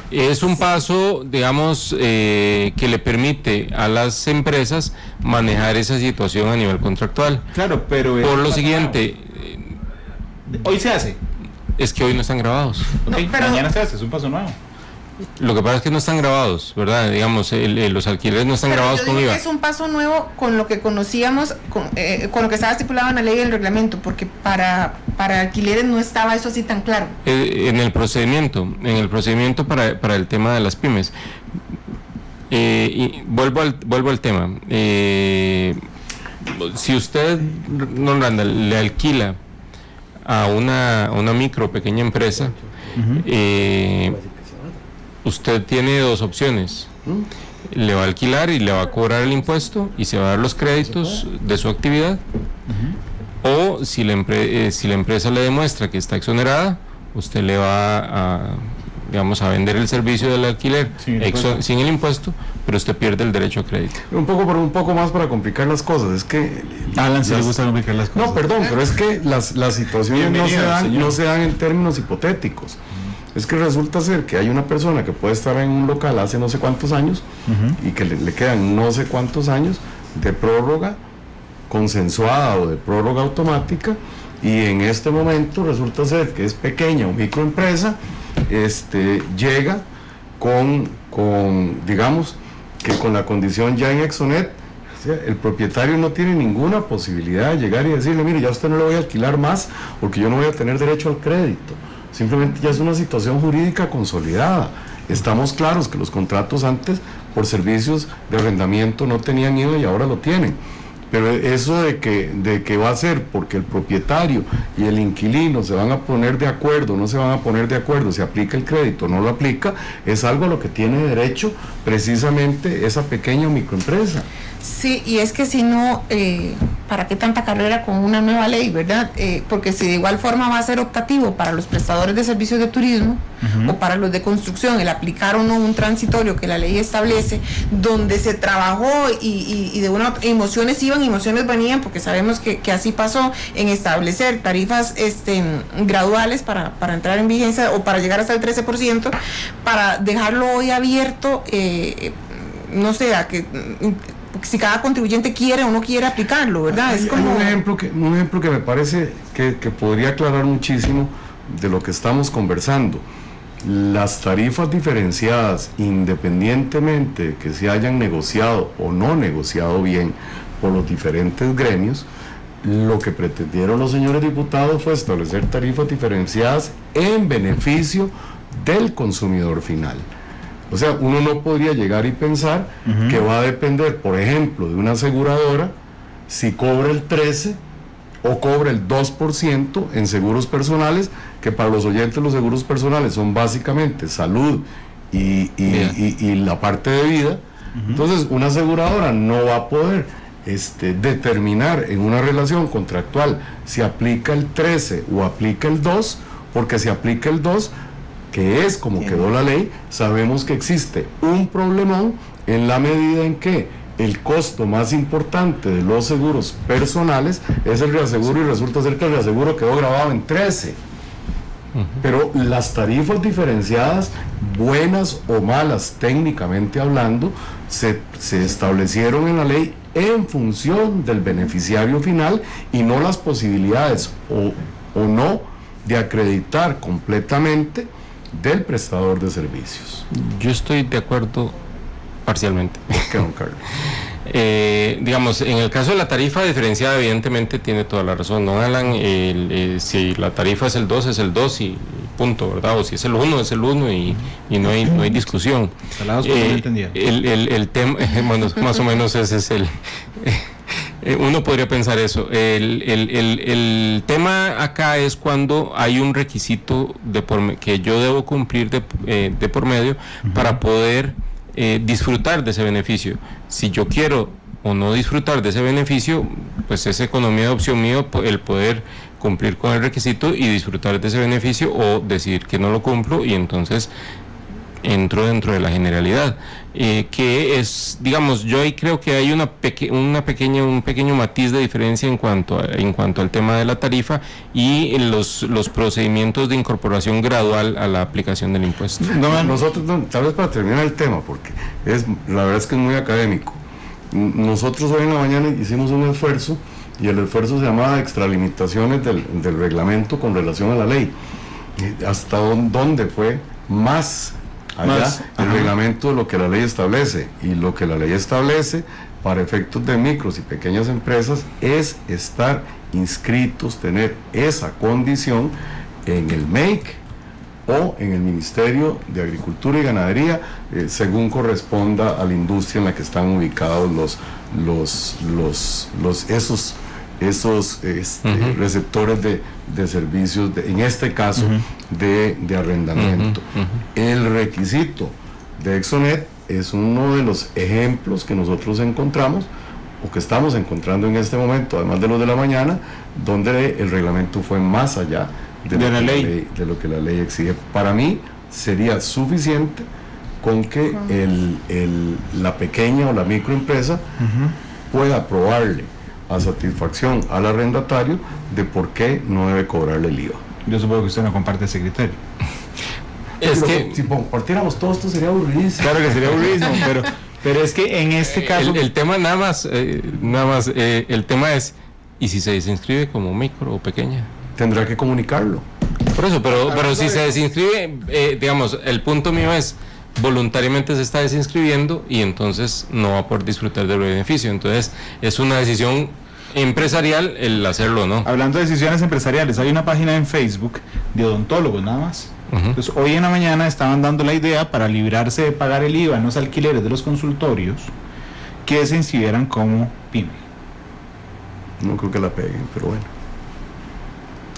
Es un paso, digamos, que le permite a las empresas manejar esa situación a nivel contractual. Claro, pero por lo siguiente, hoy se hace. Es que hoy no están grabados. Okay, pero mañana se hace, es un paso nuevo. Lo que pasa es que no están grabados, ¿verdad? Digamos, los alquileres no están grabados con IVA. Es un paso nuevo con lo que conocíamos, con lo que estaba estipulado en la ley del reglamento, porque para alquileres no estaba eso así tan claro. En el procedimiento para el tema de las pymes. Y vuelvo al tema. Si usted, don Randall, le alquila a una micro o pequeña empresa, usted tiene dos opciones: le va a alquilar y le va a cobrar el impuesto y se va a dar los créditos de su actividad, o si la empresa le demuestra que está exonerada, usted le va a vender el servicio del alquiler sin el impuesto, pero usted pierde el derecho a crédito. Un poco más para complicar las cosas, es que Alan sí le gusta complicar las cosas. No, perdón, pero es que las situaciones no se dan en términos hipotéticos. Es que resulta ser que hay una persona que puede estar en un local hace no sé cuántos años y que le quedan no sé cuántos años de prórroga consensuada o de prórroga automática, y en este momento resulta ser que es pequeña o microempresa, llega con digamos que con la condición ya en Exonet, o sea, el propietario no tiene ninguna posibilidad de llegar y decirle, mire, ya a usted no le voy a alquilar más porque yo no voy a tener derecho al crédito. Simplemente ya es una situación jurídica consolidada. Estamos claros que los contratos antes por servicios de arrendamiento no tenían IVA y ahora lo tienen. Pero eso de que va a ser porque el propietario y el inquilino se van a poner de acuerdo, no se van a poner de acuerdo, se aplica el crédito, no lo aplica, es algo a lo que tiene derecho precisamente esa pequeña o microempresa. Sí, y es que si no, ¿para qué tanta carrera con una nueva ley, verdad? Porque si de igual forma va a ser optativo para los prestadores de servicios de turismo o para los de construcción, el aplicar o no un transitorio que la ley establece, donde se trabajó y de una emociones iban, emociones venían, porque sabemos que así pasó, en establecer tarifas graduales para entrar en vigencia o para llegar hasta el 13%, para dejarlo hoy abierto, no sé, a que si cada contribuyente quiere o no quiere aplicarlo, ¿verdad? Es como un ejemplo que me parece que podría aclarar muchísimo de lo que estamos conversando. Las tarifas diferenciadas, independientemente de que se hayan negociado o no negociado bien por los diferentes gremios, lo que pretendieron los señores diputados fue establecer tarifas diferenciadas en beneficio del consumidor final. O sea, uno no podría llegar y pensar que va a depender, por ejemplo, de una aseguradora, si cobra el 13 o cobre el 2% en seguros personales, que para los oyentes los seguros personales son básicamente salud y la parte de vida. Entonces una aseguradora no va a poder determinar en una relación contractual si aplica el 13 o aplica el 2, porque si aplica el 2, que es como quedó la ley, sabemos que existe un problemón en la medida en que el costo más importante de los seguros personales es el reaseguro, y resulta ser que el reaseguro quedó grabado en 13. Pero las tarifas diferenciadas, buenas o malas técnicamente hablando, se establecieron en la ley en función del beneficiario final y no las posibilidades o no de acreditar completamente del prestador de servicios. Yo estoy de acuerdo parcialmente. ¿Qué, don Carlos? Digamos, en el caso de la tarifa diferenciada, evidentemente tiene toda la razón, don Alan. Si la tarifa es el 2, es el 2 y punto, ¿verdad? O si es el 1, es el 1 y no hay discusión. El tema, bueno, más o menos ese es el... uno podría pensar eso. El tema acá es cuando hay un requisito que yo debo cumplir de por medio para poder disfrutar de ese beneficio. Si yo quiero o no disfrutar de ese beneficio, pues es economía de opción mío el poder cumplir con el requisito y disfrutar de ese beneficio, o decidir que no lo cumplo y entonces entro dentro de la generalidad, que es, digamos, yo ahí creo que hay un pequeño matiz de diferencia en cuanto al tema de la tarifa y los procedimientos de incorporación gradual a la aplicación del impuesto. Nosotros, tal vez para terminar el tema, porque la verdad es que es muy académico, nosotros hoy en la mañana hicimos un esfuerzo, y el esfuerzo se llamaba extralimitaciones del reglamento con relación a la ley, hasta dónde fue más allá el reglamento de lo que la ley establece, y lo que la ley establece para efectos de micros y pequeñas empresas es estar inscritos, tener esa condición en el MEIC o en el Ministerio de Agricultura y Ganadería, según corresponda a la industria en la que están ubicados esos receptores de servicios, en este caso de arrendamiento. El requisito de Exonet es uno de los ejemplos que nosotros encontramos, o que estamos encontrando en este momento, además de los de la mañana, donde el reglamento fue más allá de lo que la ley exige. Para mí sería suficiente con que la pequeña o la microempresa pueda probarle a satisfacción al arrendatario de por qué no debe cobrarle el IVA. Yo supongo que usted no comparte ese criterio. Es que si compartiéramos todo esto sería aburridísimo. Claro que sería aburridísimo, pero es que en este caso... El tema nada más, el tema es, ¿y si se desinscribe como micro o pequeña? Tendrá que comunicarlo. Por eso, pero si se desinscribe, digamos, el punto mío es, voluntariamente se está desinscribiendo y entonces no va a poder disfrutar del beneficio. Entonces es una decisión empresarial el hacerlo, ¿no? Hablando de decisiones empresariales, hay una página en Facebook de odontólogos nada más. Entonces hoy en la mañana estaban dando la idea, para librarse de pagar el IVA en los alquileres de los consultorios, que se inscribieran como PYME. No creo que la peguen, pero bueno.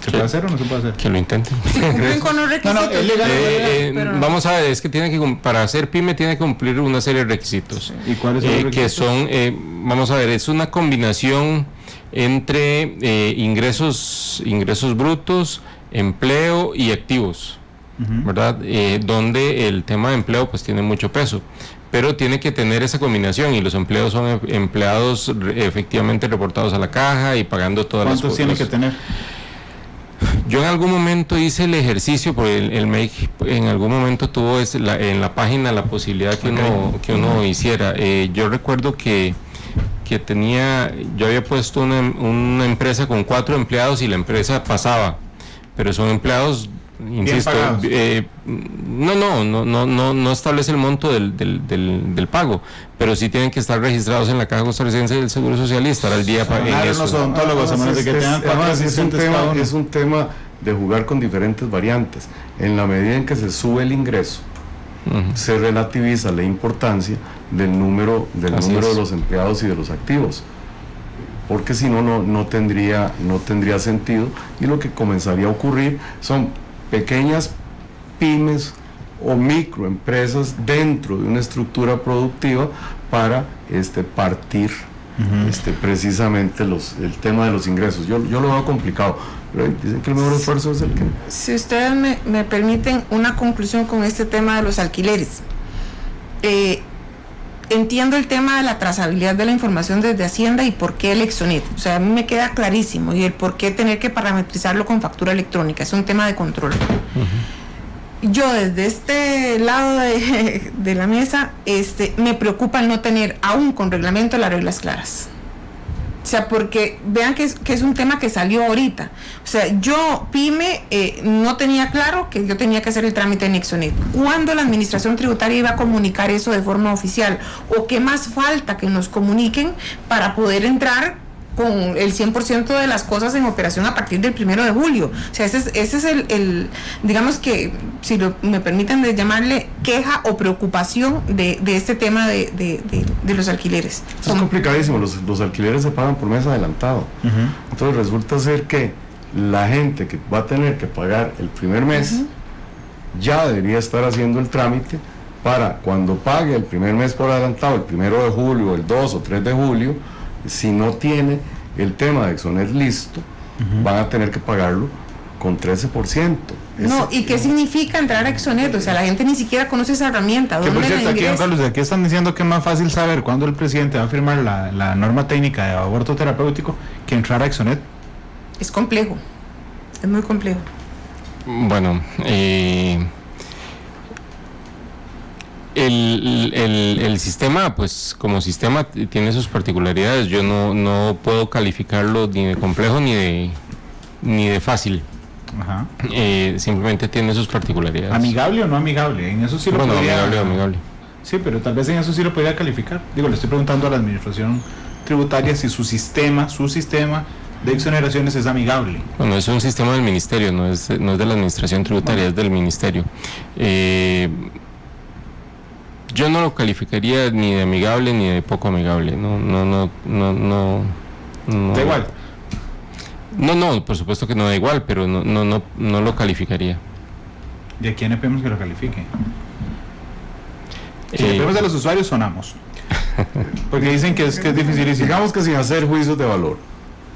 ¿Se puede hacer o no se puede hacer? Que lo intenten. Con los requisitos. No, es legal, vamos a ver, es que para ser pyme tiene que cumplir una serie de requisitos. ¿Y cuáles son los requisitos? Que son, vamos a ver, es una combinación entre ingresos brutos, empleo y activos, ¿verdad? Donde el tema de empleo pues tiene mucho peso, pero tiene que tener esa combinación, y los empleos son empleados efectivamente reportados a la caja y pagando todas las cosas. ¿Cuántos tiene que tener? Yo en algún momento hice el ejercicio, porque el MEIC en algún momento tuvo en la página la posibilidad que uno hiciera. Yo recuerdo que yo había puesto una empresa con 4 empleados y la empresa pasaba, pero son empleados, insisto, no establece el monto del pago, pero sí tienen que estar registrados en la Caja Costarricense del Seguro Social y estar al día en eso. Los odontólogos, es un tema de jugar con diferentes variantes. En la medida en que se sube el ingreso, se relativiza la importancia del número de los empleados y de los activos. porque si no, no tendría sentido, y lo que comenzaría a ocurrir son pequeñas pymes o microempresas dentro de una estructura productiva para partir precisamente el tema de los ingresos. Yo lo veo complicado, pero dicen que el mejor esfuerzo es el que... Si ustedes me permiten una conclusión con este tema de los alquileres, entiendo el tema de la trazabilidad de la información desde Hacienda y por qué el Exonet. O sea, a mí me queda clarísimo, y el por qué tener que parametrizarlo con factura electrónica, es un tema de control. Yo desde este lado de la mesa, me preocupa el no tener, aún con reglamento, las reglas claras. O sea, porque vean que es un tema que salió ahorita. O sea, yo, PYME, no tenía claro que yo tenía que hacer el trámite en Exonet. ¿Cuándo la administración tributaria iba a comunicar eso de forma oficial? ¿O qué más falta que nos comuniquen para poder entrar con el 100% de las cosas en operación a partir del 1 de julio? O sea, ese es el digamos que, si me permiten de llamarle queja o preocupación de este tema de los alquileres. Es complicadísimo, los alquileres se pagan por mes adelantado. Entonces resulta ser que la gente que va a tener que pagar el primer mes ya debería estar haciendo el trámite para cuando pague el primer mes por adelantado, el 1 de julio, el 2 o 3 de julio, si no tiene el tema de Exonet listo, van a tener que pagarlo con 13%. No, ¿y qué significa entrar a Exonet? O sea, la gente ni siquiera conoce esa herramienta. Que por cierto, aquí, don Carlos, de aquí están diciendo que es más fácil saber cuándo el presidente va a firmar la norma técnica de aborto terapéutico que entrar a Exonet. Es complejo, es muy complejo. Bueno, el sistema, pues como sistema tiene sus particularidades. Yo no puedo calificarlo ni de complejo ni de fácil. Ajá. Simplemente tiene sus particularidades. ¿Amigable o no amigable? En eso sí lo podría... amigable. Sí, pero tal vez en eso sí lo podría calificar. Digo, le estoy preguntando a la administración tributaria si su sistema de exoneraciones es amigable. Bueno, es un sistema del ministerio, no es de la administración tributaria, es del ministerio. Yo no lo calificaría ni de amigable ni de poco amigable. No. Da igual. No, por supuesto que no da igual, pero no lo calificaría. ¿Y a quién pedimos que lo califique? Si le pedimos a los usuarios, sonamos. Porque dicen que es difícil. Y digamos que sin hacer juicios de valor.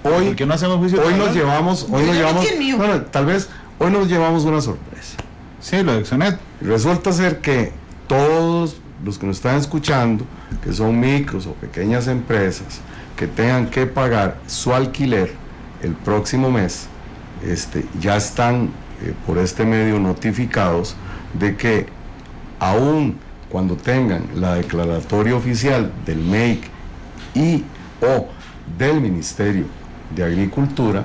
Hoy, ¿por qué no hacemos juicios de valor? Tal vez hoy nos llevamos una sorpresa. Sí, lo de Exonet. Resulta ser que todos los que nos están escuchando, que son micros o pequeñas empresas, que tengan que pagar su alquiler el próximo mes, ya están por este medio notificados de que aún cuando tengan la declaratoria oficial del MEIC y o del Ministerio de Agricultura,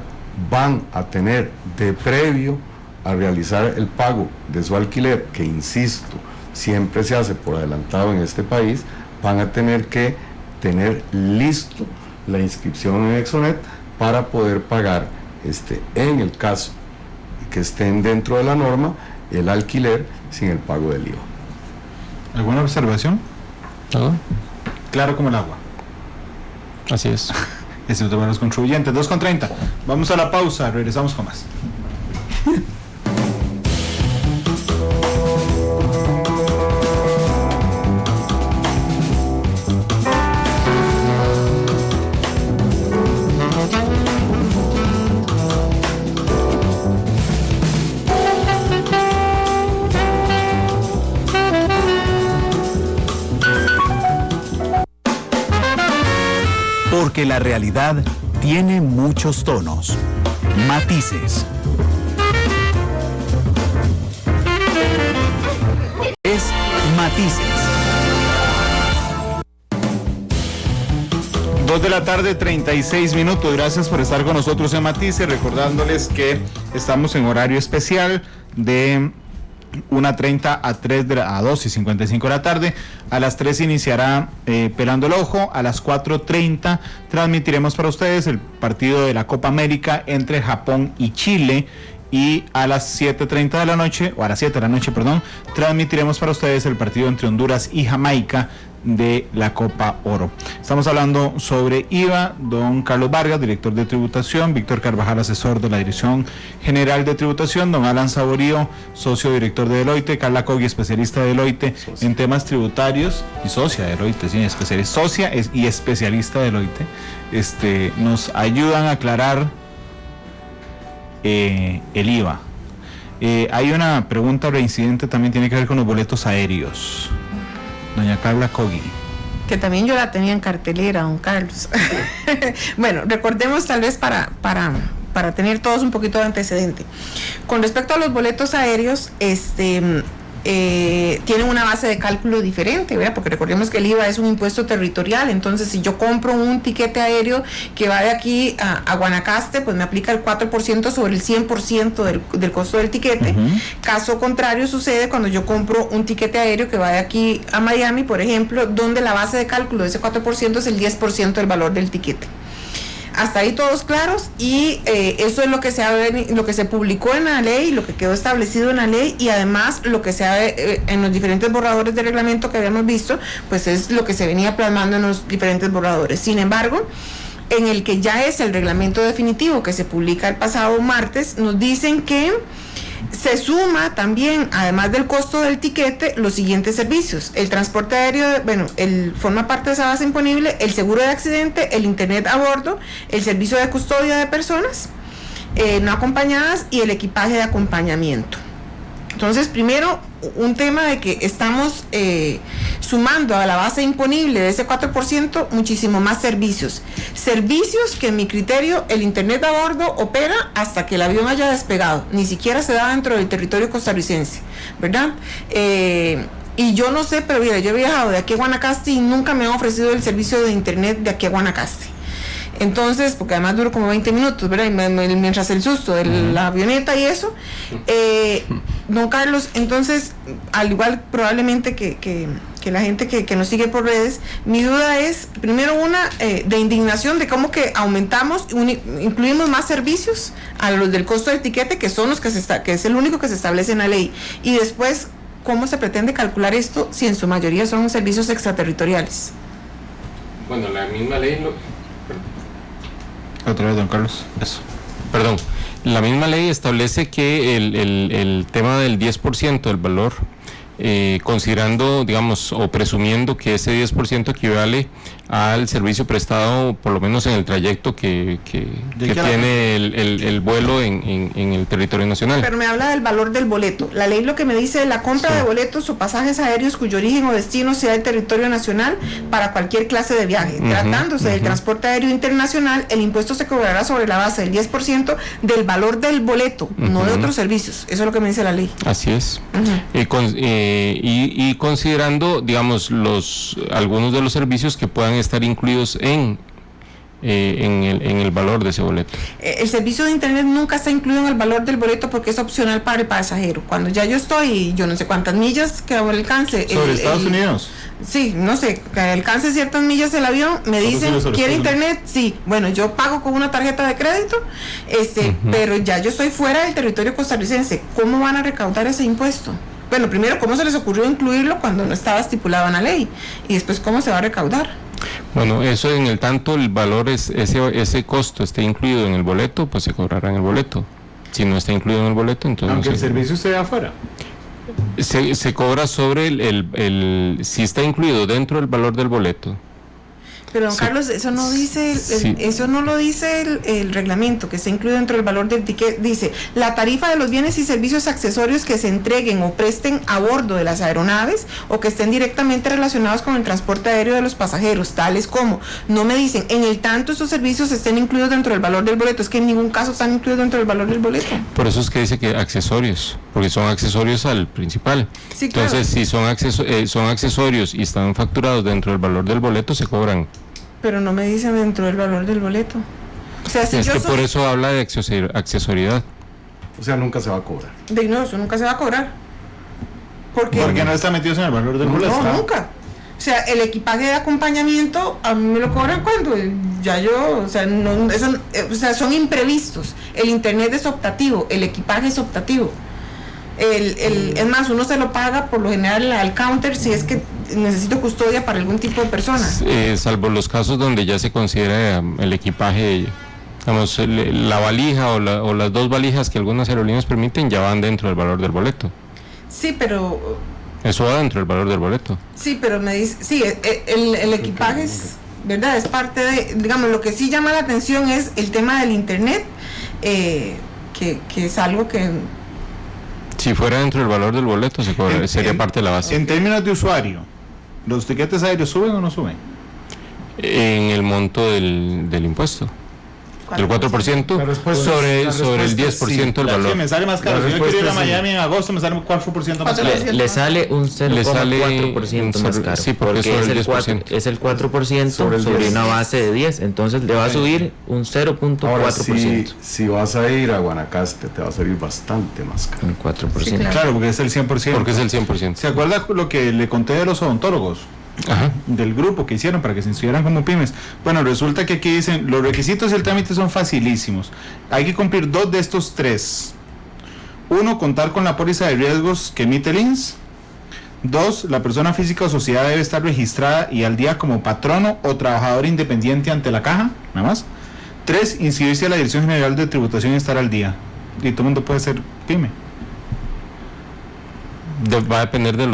van a tener de previo a realizar el pago de su alquiler, que insisto, siempre se hace por adelantado en este país, van a tener que tener listo la inscripción en Exonet para poder pagar, en el caso que estén dentro de la norma, el alquiler sin el pago del IVA. ¿Alguna observación? ¿No? Claro como el agua. Así es. Excepto para los contribuyentes. 2:30. Vamos a la pausa, regresamos con más. Porque la realidad tiene muchos tonos, matices. Es Matices. 2 de la tarde, 36 minutos. Gracias por estar con nosotros en Matices, recordándoles que estamos en horario especial de 1:30 a 2:55 de la tarde. A las 3 iniciará Pelando el Ojo. A las 4:30 transmitiremos para ustedes el partido de la Copa América entre Japón y Chile. y a las 7:30 de la noche, o a las 7 de la noche, perdón, transmitiremos para ustedes el partido entre Honduras y Jamaica de la Copa Oro. Estamos hablando sobre IVA, don Carlos Vargas, director de tributación, Víctor Carvajal, asesor de la Dirección General de Tributación, don Alan Saborío, socio director de Deloitte, Carla Cogui, especialista de Deloitte en temas tributarios, y socia de Deloitte, sí, socia y especialista de Deloitte, nos ayudan a aclarar el IVA. Hay una pregunta reincidente, también tiene que ver con los boletos aéreos. Doña Carla Cogui. Que también yo la tenía en cartelera, don Carlos. Bueno, recordemos tal vez para tener todos un poquito de antecedente. Con respecto a los boletos aéreos, tienen una base de cálculo diferente, ¿verdad? Porque recordemos que el IVA es un impuesto territorial. Entonces, si yo compro un tiquete aéreo que va de aquí a Guanacaste, pues me aplica el 4% sobre el 100% del costo del tiquete. Caso contrario sucede cuando yo compro un tiquete aéreo que va de aquí a Miami, por ejemplo, donde la base de cálculo de ese 4% es el 10% del valor del tiquete. Hasta ahí todos claros, y eso es lo que se publicó en la ley, lo que quedó establecido en la ley, y además lo que se en los diferentes borradores de reglamento que habíamos visto, pues es lo que se venía plasmando en los diferentes borradores. Sin embargo, en el que ya es el reglamento definitivo que se publica el pasado martes, nos dicen que se suma también, además del costo del tiquete, los siguientes servicios: el transporte aéreo, forma parte de esa base imponible, el seguro de accidente, el internet a bordo, el servicio de custodia de personas no acompañadas y el equipaje de acompañamiento. Entonces, primero, un tema de que estamos sumando a la base imponible de ese 4% muchísimo más servicios que en mi criterio el internet a bordo opera hasta que el avión haya despegado, ni siquiera se da dentro del territorio costarricense, ¿verdad? Y yo no sé, pero mira, yo he viajado de aquí a Guanacaste y nunca me han ofrecido el servicio de internet de aquí a Guanacaste. Entonces, porque además duró como 20 minutos, ¿verdad? Mientras el susto de la avioneta y eso. Don Carlos, entonces, al igual probablemente que la gente que nos sigue por redes, mi duda es, primero, una de indignación de cómo que aumentamos, incluimos más servicios a los del costo del tiquete, que son los que es el único que se establece en la ley. Y después, ¿cómo se pretende calcular esto si en su mayoría son servicios extraterritoriales? Bueno, la misma ley Otra vez, don Carlos. Eso. Perdón. La misma ley establece que el tema del 10% del valor, considerando, digamos, o presumiendo que ese 10% equivale al servicio prestado, por lo menos en el trayecto que tiene el vuelo en el territorio nacional. Pero me habla del valor del boleto. La ley lo que me dice es la compra de boletos o pasajes aéreos cuyo origen o destino sea el territorio nacional para cualquier clase de viaje. Tratándose del transporte aéreo internacional, el impuesto se cobrará sobre la base del 10% del valor del boleto, no de otros servicios. Eso es lo que me dice la ley. Así es. Y considerando, digamos, algunos de los servicios que puedan estar incluidos en el valor de ese boleto. El servicio de internet nunca está incluido en el valor del boleto porque es opcional para el pasajero. Cuando ya yo estoy, yo no sé cuántas millas que alcance. ¿Sobre Estados Unidos? Sí, no sé, que alcance ciertas millas el avión, me dicen, ¿quiere internet? Sí, bueno, yo pago con una tarjeta de crédito, pero ya yo estoy fuera del territorio costarricense. ¿Cómo van a recaudar ese impuesto? Bueno, primero, ¿cómo se les ocurrió incluirlo cuando no estaba estipulado en la ley? Y después, ¿cómo se va a recaudar? Bueno, eso en el tanto el valor ese costo esté incluido en el boleto, pues se cobrará en el boleto. Si no está incluido en el boleto, entonces... Aunque el servicio esté afuera. Se cobra sobre si está incluido dentro del valor del boleto. Pero don Carlos, eso no dice eso no lo dice el reglamento, que está incluido dentro del valor del ticket. Dice: la tarifa de los bienes y servicios accesorios que se entreguen o presten a bordo de las aeronaves o que estén directamente relacionados con el transporte aéreo de los pasajeros, tales como, no me dicen, en el tanto estos servicios estén incluidos dentro del valor del boleto. Es que en ningún caso están incluidos dentro del valor del boleto. Por eso es que dice que accesorios, porque son accesorios al principal. Sí, claro. Entonces, si son accesorios y están facturados dentro del valor del boleto, se cobran. Pero no me dicen dentro del valor del boleto. O sea, si es que por eso habla de accesoriedad. O sea, nunca se va a cobrar. No, eso nunca se va a cobrar. Porque no está metido en el valor del boleto. No, nunca. O sea, el equipaje de acompañamiento a mí me lo cobran cuando ya yo, o sea, no, eso, o sea, son imprevistos. El internet es optativo, el equipaje es optativo. Es más, uno se lo paga por lo general al counter si es que necesito custodia para algún tipo de persona. Salvo los casos donde ya se considera el equipaje, digamos, la valija o las 2 valijas que algunas aerolíneas permiten ya van dentro del valor del boleto. Sí, pero... Eso va dentro del valor del boleto. Sí, pero me dice, sí, el equipaje es, ¿verdad? Es parte de, digamos, lo que sí llama la atención es el tema del internet, que es algo que... Si fuera dentro del valor del boleto, sería parte de la base. En términos de usuario, ¿los tiquetes aéreos suben o no suben? En el monto del impuesto. Del 4% sobre el 10% del valor. Me sale más caro. Si yo quiero ir a Miami en agosto, me sale un 4% más caro. Le sale un 0,4% más caro. Sí, porque es el 4% sobre una base de 10. Entonces le va a subir un 0,4%. Si vas a ir a Guanacaste, te va a salir bastante más caro. Un 4%. Sí, Claro, porque es el 100%. Porque es el 100%. ¿Se acuerda lo que le conté de los odontólogos? Ajá. Del grupo que hicieron para que se inscribieran como pymes. Bueno, resulta que aquí dicen, los requisitos del trámite son facilísimos. Hay que cumplir 2 de estos 3. 1, contar con la póliza de riesgos que emite el INSS. 2, la persona física o sociedad debe estar registrada y al día como patrono o trabajador independiente ante la caja, nada más. 3, inscribirse a la Dirección General de Tributación y estar al día. Y todo el mundo puede ser pyme. Va a depender de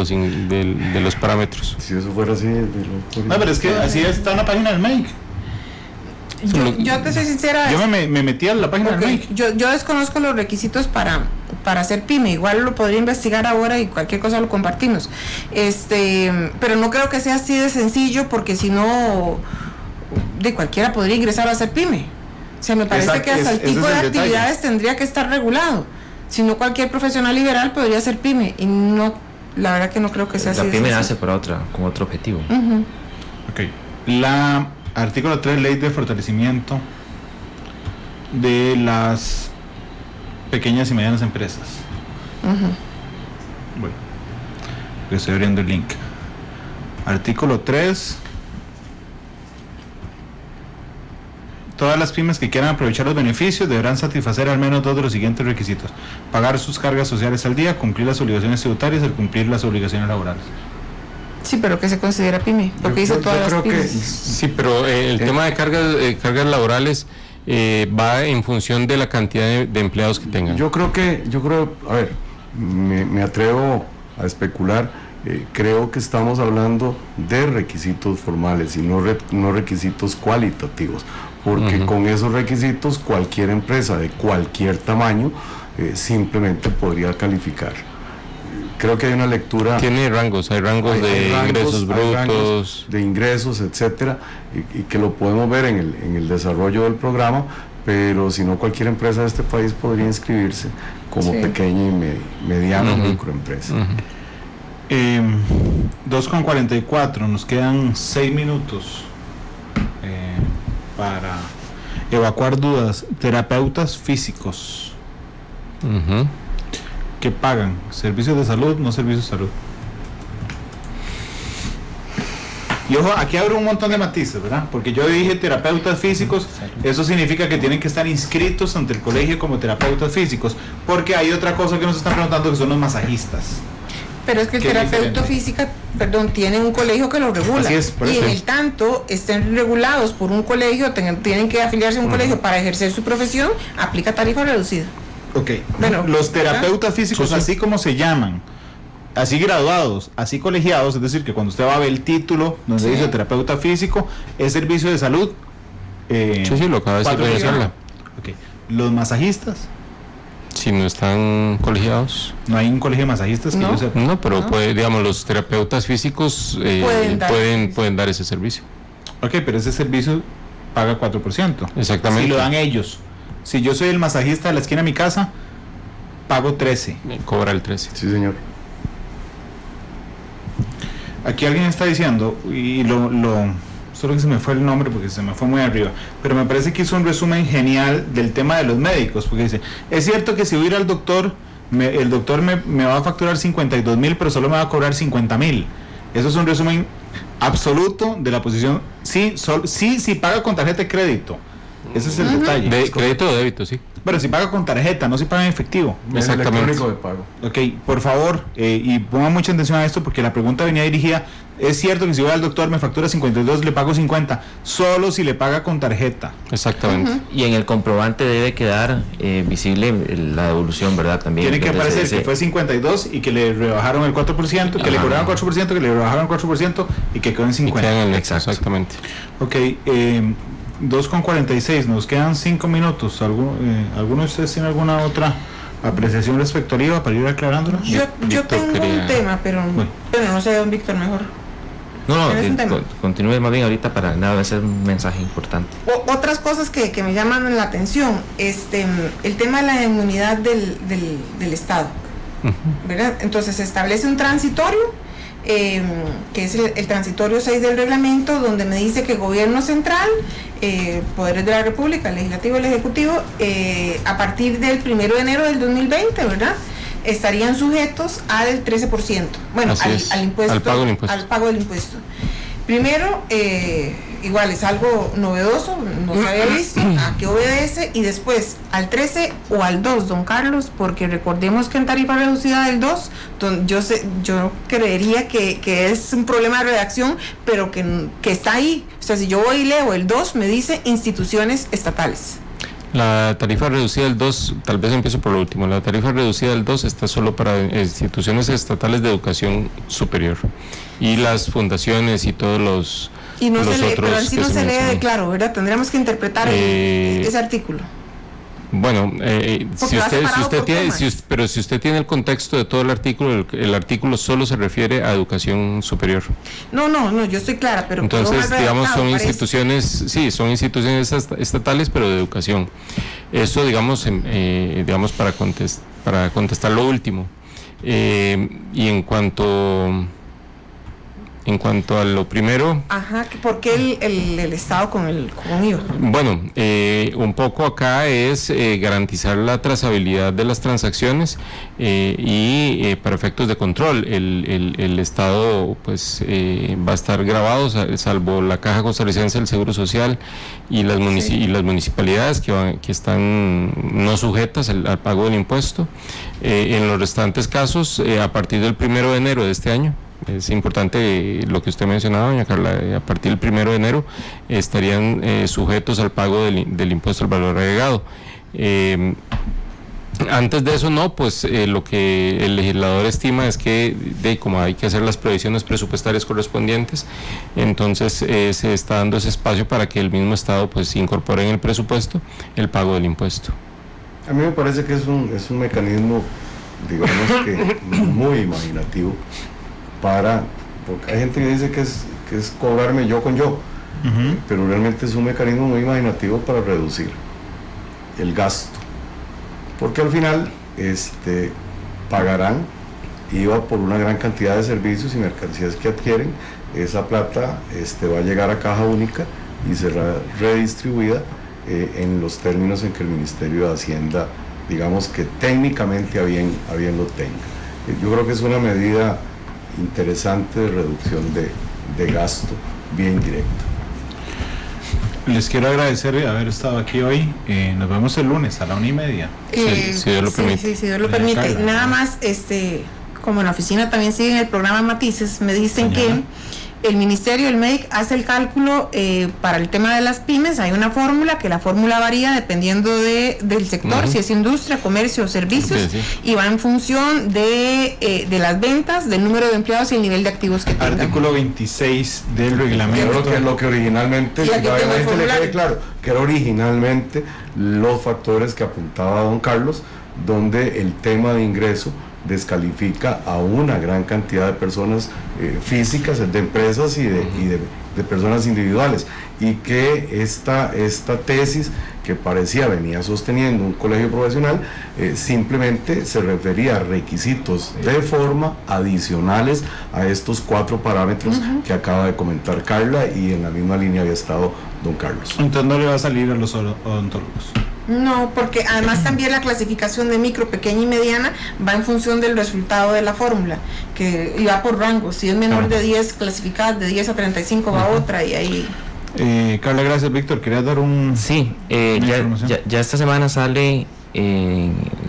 los parámetros. Si eso fuera así... No, pero es que así está en la página del MEIC. Yo te soy sincera. Yo me metí a la página del MEIC. Yo desconozco los requisitos para ser pyme. Igual lo podría investigar ahora y cualquier cosa lo compartimos. Pero no creo que sea así de sencillo, porque si no, de cualquiera podría ingresar a ser pyme. O sea, me parece que hasta el tipo de actividades tendría que estar regulado. Si no, cualquier profesional liberal podría ser pyme, y no, la verdad que no creo que sea así. La pyme nace con otro objetivo. Ok. La artículo 3, ley de fortalecimiento de las pequeñas y medianas empresas. Bueno, estoy abriendo el link. Artículo 3. Todas las pymes que quieran aprovechar los beneficios deberán satisfacer al menos 2 de los siguientes requisitos: pagar sus cargas sociales al día, cumplir las obligaciones tributarias y cumplir las obligaciones laborales. Sí, pero ¿qué se considera pyme? Porque dice todas las pymes. Sí, pero el tema de cargas laborales va en función de la cantidad de empleados que tengan. Yo creo, a ver, me atrevo a especular. Creo que estamos hablando de requisitos formales y no requisitos cualitativos, porque con esos requisitos cualquier empresa de cualquier tamaño simplemente podría calificar. Creo que hay una lectura... Tiene rangos, hay rangos de ingresos brutos, de ingresos, etcétera, y que lo podemos ver en el desarrollo del programa, pero si no, cualquier empresa de este país podría inscribirse como pequeña y mediana microempresa. 2:44, nos quedan 6 minutos para evacuar dudas. Terapeutas físicos que pagan servicios de salud, no servicios de salud. Y ojo, aquí abro un montón de matices, ¿verdad? Porque yo dije terapeutas físicos, eso significa que tienen que estar inscritos ante el colegio como terapeutas físicos, porque hay otra cosa que nos están preguntando, que son los masajistas. Pero es que el terapeuta física, tiene un colegio que lo regula. Así es, y en el tanto estén regulados por un colegio, tienen que afiliarse a un colegio para ejercer su profesión, aplica tarifa reducida. Ok. Bueno, los terapeutas físicos, así como se llaman, así graduados, así colegiados, es decir, que cuando usted va a ver el título donde dice terapeuta físico, es servicio de salud. Sí, lo acaba de decir doña Carla. Ok. Los masajistas, si no están colegiados. No hay un colegio de masajistas que yo sepa. No, pero digamos, los terapeutas físicos pueden dar ese servicio. Ok, pero ese servicio paga 4%. Exactamente. Si lo dan ellos. Si yo soy el masajista de la esquina de mi casa, pago 13. Cobra el 13. Sí, señor. Aquí alguien está diciendo, y solo que se me fue el nombre porque se me fue muy arriba, pero me parece que hizo un resumen genial del tema de los médicos, porque dice, es cierto que si voy a ir al doctor, el doctor me va a facturar 52,000, pero solo me va a cobrar 50,000. Eso es un resumen absoluto de la posición. Sí, si paga con tarjeta de crédito. Ese es el detalle. De crédito o débito, sí. Pero si paga con tarjeta, no si paga en efectivo. Exactamente. Electrónico de pago. Ok, por favor, y pongan mucha atención a esto porque la pregunta venía dirigida. Es cierto que si voy al doctor me factura 52, le pago 50, solo si le paga con tarjeta. Exactamente. Y en el comprobante debe quedar visible la devolución, ¿verdad? También. Tiene que aparecer que fue 52 y que le rebajaron el 4%, que le cobraron 4%, que le rebajaron 4% y que quedó en 50. Y queda en el nexo, exactamente. Ok, 2:46, nos quedan 5 minutos. ¿Alguno de ustedes tiene alguna otra apreciación respecto al IVA para ir aclarándola? Yo tengo un tema, pero no sé, don Víctor, mejor. No, continúe más bien ahorita para nada, hacer un mensaje importante. Otras cosas que me llaman la atención, el tema de la inmunidad del Estado, ¿verdad? Entonces se establece un transitorio, que es el transitorio 6 del reglamento, donde me dice que el gobierno central, poderes de la República, el legislativo y el ejecutivo, a partir del 1 de enero del 2020, ¿verdad?, estarían sujetos al 13%, bueno, al impuesto, al pago del impuesto. Al pago del impuesto. Primero, igual es algo novedoso, no se había visto, a qué obedece, y después al 13 o al 2, don Carlos, porque recordemos que en tarifa reducida del 2, yo creería que es un problema de redacción, pero que está ahí. O sea, si yo voy y leo el 2, me dice instituciones estatales. La tarifa reducida del 2, tal vez empiezo por lo último, la tarifa reducida del 2 está solo para instituciones estatales de educación superior y las fundaciones y todos los y no los se lee, otros pero así no se lee de claro, ¿verdad? Tendríamos que interpretar ese artículo. Bueno, si usted tiene el contexto de todo el artículo solo se refiere a educación superior. No, yo estoy clara, pero entonces, digamos, son instituciones estatales, pero de educación. Eso, digamos, para contestar lo último. Y en cuanto a lo primero... ¿Por qué el Estado con IVA? Bueno, un poco acá es garantizar la trazabilidad de las transacciones y para efectos de control. El Estado pues va a estar grabado, salvo la Caja Costarricense del Seguro Social y las municipalidades que están no sujetas al pago del impuesto. En los restantes casos, a partir del 1 de enero de este año, es importante lo que usted mencionaba, doña Carla, a partir del 1 de enero estarían sujetos al pago del impuesto al valor agregado. Antes de eso no, pues lo que el legislador estima es que como hay que hacer las previsiones presupuestarias correspondientes, entonces se está dando ese espacio para que el mismo Estado pues incorpore en el presupuesto el pago del impuesto. A mí me parece que es un mecanismo, digamos que muy imaginativo, porque hay gente que dice que es cobrarme yo con yo, pero realmente es un mecanismo muy imaginativo para reducir el gasto, porque al final pagarán IVA por una gran cantidad de servicios y mercancías que adquieren. Esa plata va a llegar a caja única y será redistribuida en los términos en que el Ministerio de Hacienda, digamos que técnicamente a bien lo tenga. Yo creo que es una medida interesante de reducción de gasto bien directo. Les quiero agradecer haber estado aquí hoy. Nos vemos el lunes a la 1:30. Si Dios lo permite. Sí, Dios lo permite. Nada más, como en la oficina también siguen el programa Matices, me dicen que el Ministerio, el MEDIC, hace el cálculo para el tema de las pymes. Hay una fórmula, que la fórmula varía dependiendo del sector, si es industria, comercio o servicios, y va en función de las ventas, del número de empleados y el nivel de activos que tengan. Artículo 26 del reglamento. Yo creo que lo que originalmente, que a la gente le quede claro, que era originalmente los factores que apuntaba don Carlos, donde el tema de ingreso descalifica a una gran cantidad de personas físicas, de empresas y de personas individuales, y que esta tesis que venía sosteniendo un colegio profesional simplemente se refería a requisitos de forma adicionales a estos 4 parámetros que acaba de comentar Carla, y en la misma línea había estado don Carlos. Entonces no le va a salir a los odontólogos. No, porque además también la clasificación de micro, pequeña y mediana va en función del resultado de la fórmula, y va por rango. Si es menor de 10 clasificadas, de 10 a 35 va otra, y ahí... Carla, gracias. Víctor, ¿querías dar un...? Sí, ya esta semana sale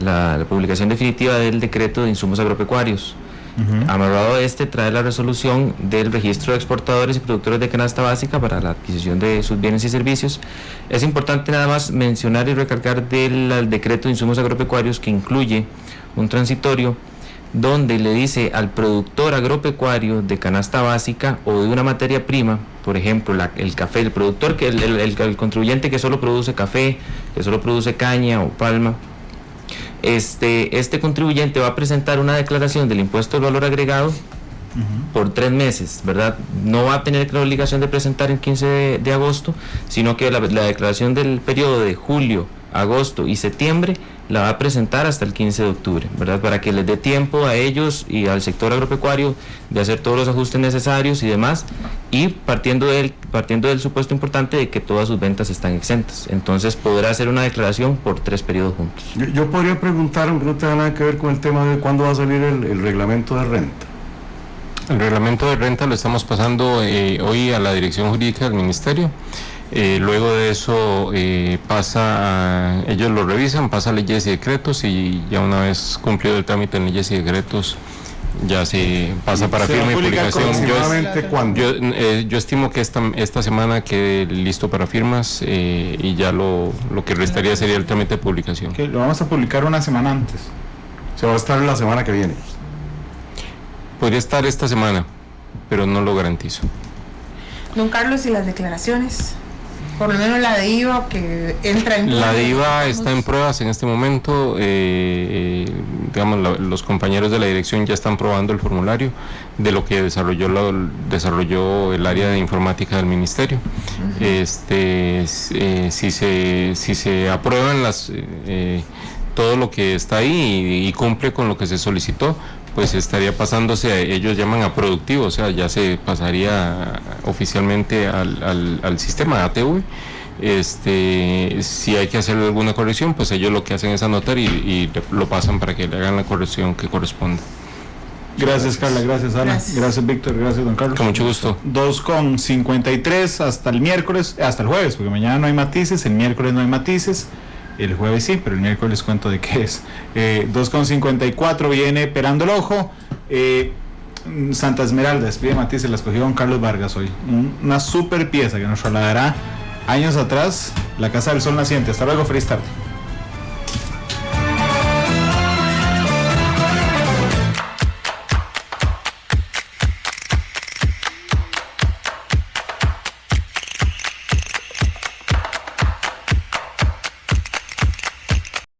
la publicación definitiva del decreto de insumos agropecuarios. Amarrado a trae la resolución del registro de exportadores y productores de canasta básica para la adquisición de sus bienes y servicios. Es importante nada más mencionar y recalcar del decreto de insumos agropecuarios que incluye un transitorio donde le dice al productor agropecuario de canasta básica o de una materia prima, por ejemplo el café, el productor, el contribuyente que solo produce café, que solo produce caña o palma, este contribuyente va a presentar una declaración del impuesto al valor agregado por 3 meses, ¿verdad? No va a tener la obligación de presentar el 15 de agosto, sino que la declaración del periodo de julio, agosto y septiembre la va a presentar hasta el 15 de octubre, ¿verdad? Para que les dé tiempo a ellos y al sector agropecuario de hacer todos los ajustes necesarios y demás, y partiendo del supuesto importante de que todas sus ventas están exentas. Entonces podrá hacer una declaración por 3 periodos juntos. Yo podría preguntar, aunque no tenga nada que ver con el tema de cuándo va a salir el reglamento de renta. El reglamento de renta lo estamos pasando hoy a la Dirección Jurídica del Ministerio. Luego de eso ellos lo revisan, pasa a leyes y decretos, y ya una vez cumplido el trámite en leyes y decretos ya se pasa para firma y publicación. Yo estimo que esta semana quede listo para firmas, y ya lo que restaría sería el trámite de publicación. Okay, lo vamos a publicar una semana antes. Se va a estar la semana que viene. Podría estar esta semana, pero no lo garantizo. Don Carlos, ¿y las declaraciones? Por lo menos la de IVA que entra en... La de IVA está en pruebas en este momento. Digamos, los compañeros de la dirección ya están probando el formulario de lo que desarrolló el área de informática del ministerio. Si se aprueban todo lo que está ahí y cumple con lo que se solicitó, pues estaría pasándose, ellos llaman a productivo, o sea, ya se pasaría oficialmente al sistema ATV. Si hay que hacer alguna corrección, pues ellos lo que hacen es anotar y lo pasan para que le hagan la corrección que corresponda. Gracias, Carla, gracias, Ana, gracias Víctor, gracias, don Carlos. Con mucho gusto. 2:53 hasta el jueves, porque mañana no hay matices, el miércoles no hay matices. El jueves sí, pero el miércoles cuento de qué es. 2:54 viene Perando el Ojo. Santa Esmeralda, despide matices, la escogió don Carlos Vargas hoy. Una super pieza que nos trasladará años atrás, La Casa del Sol Naciente. Hasta luego, feliz tarde.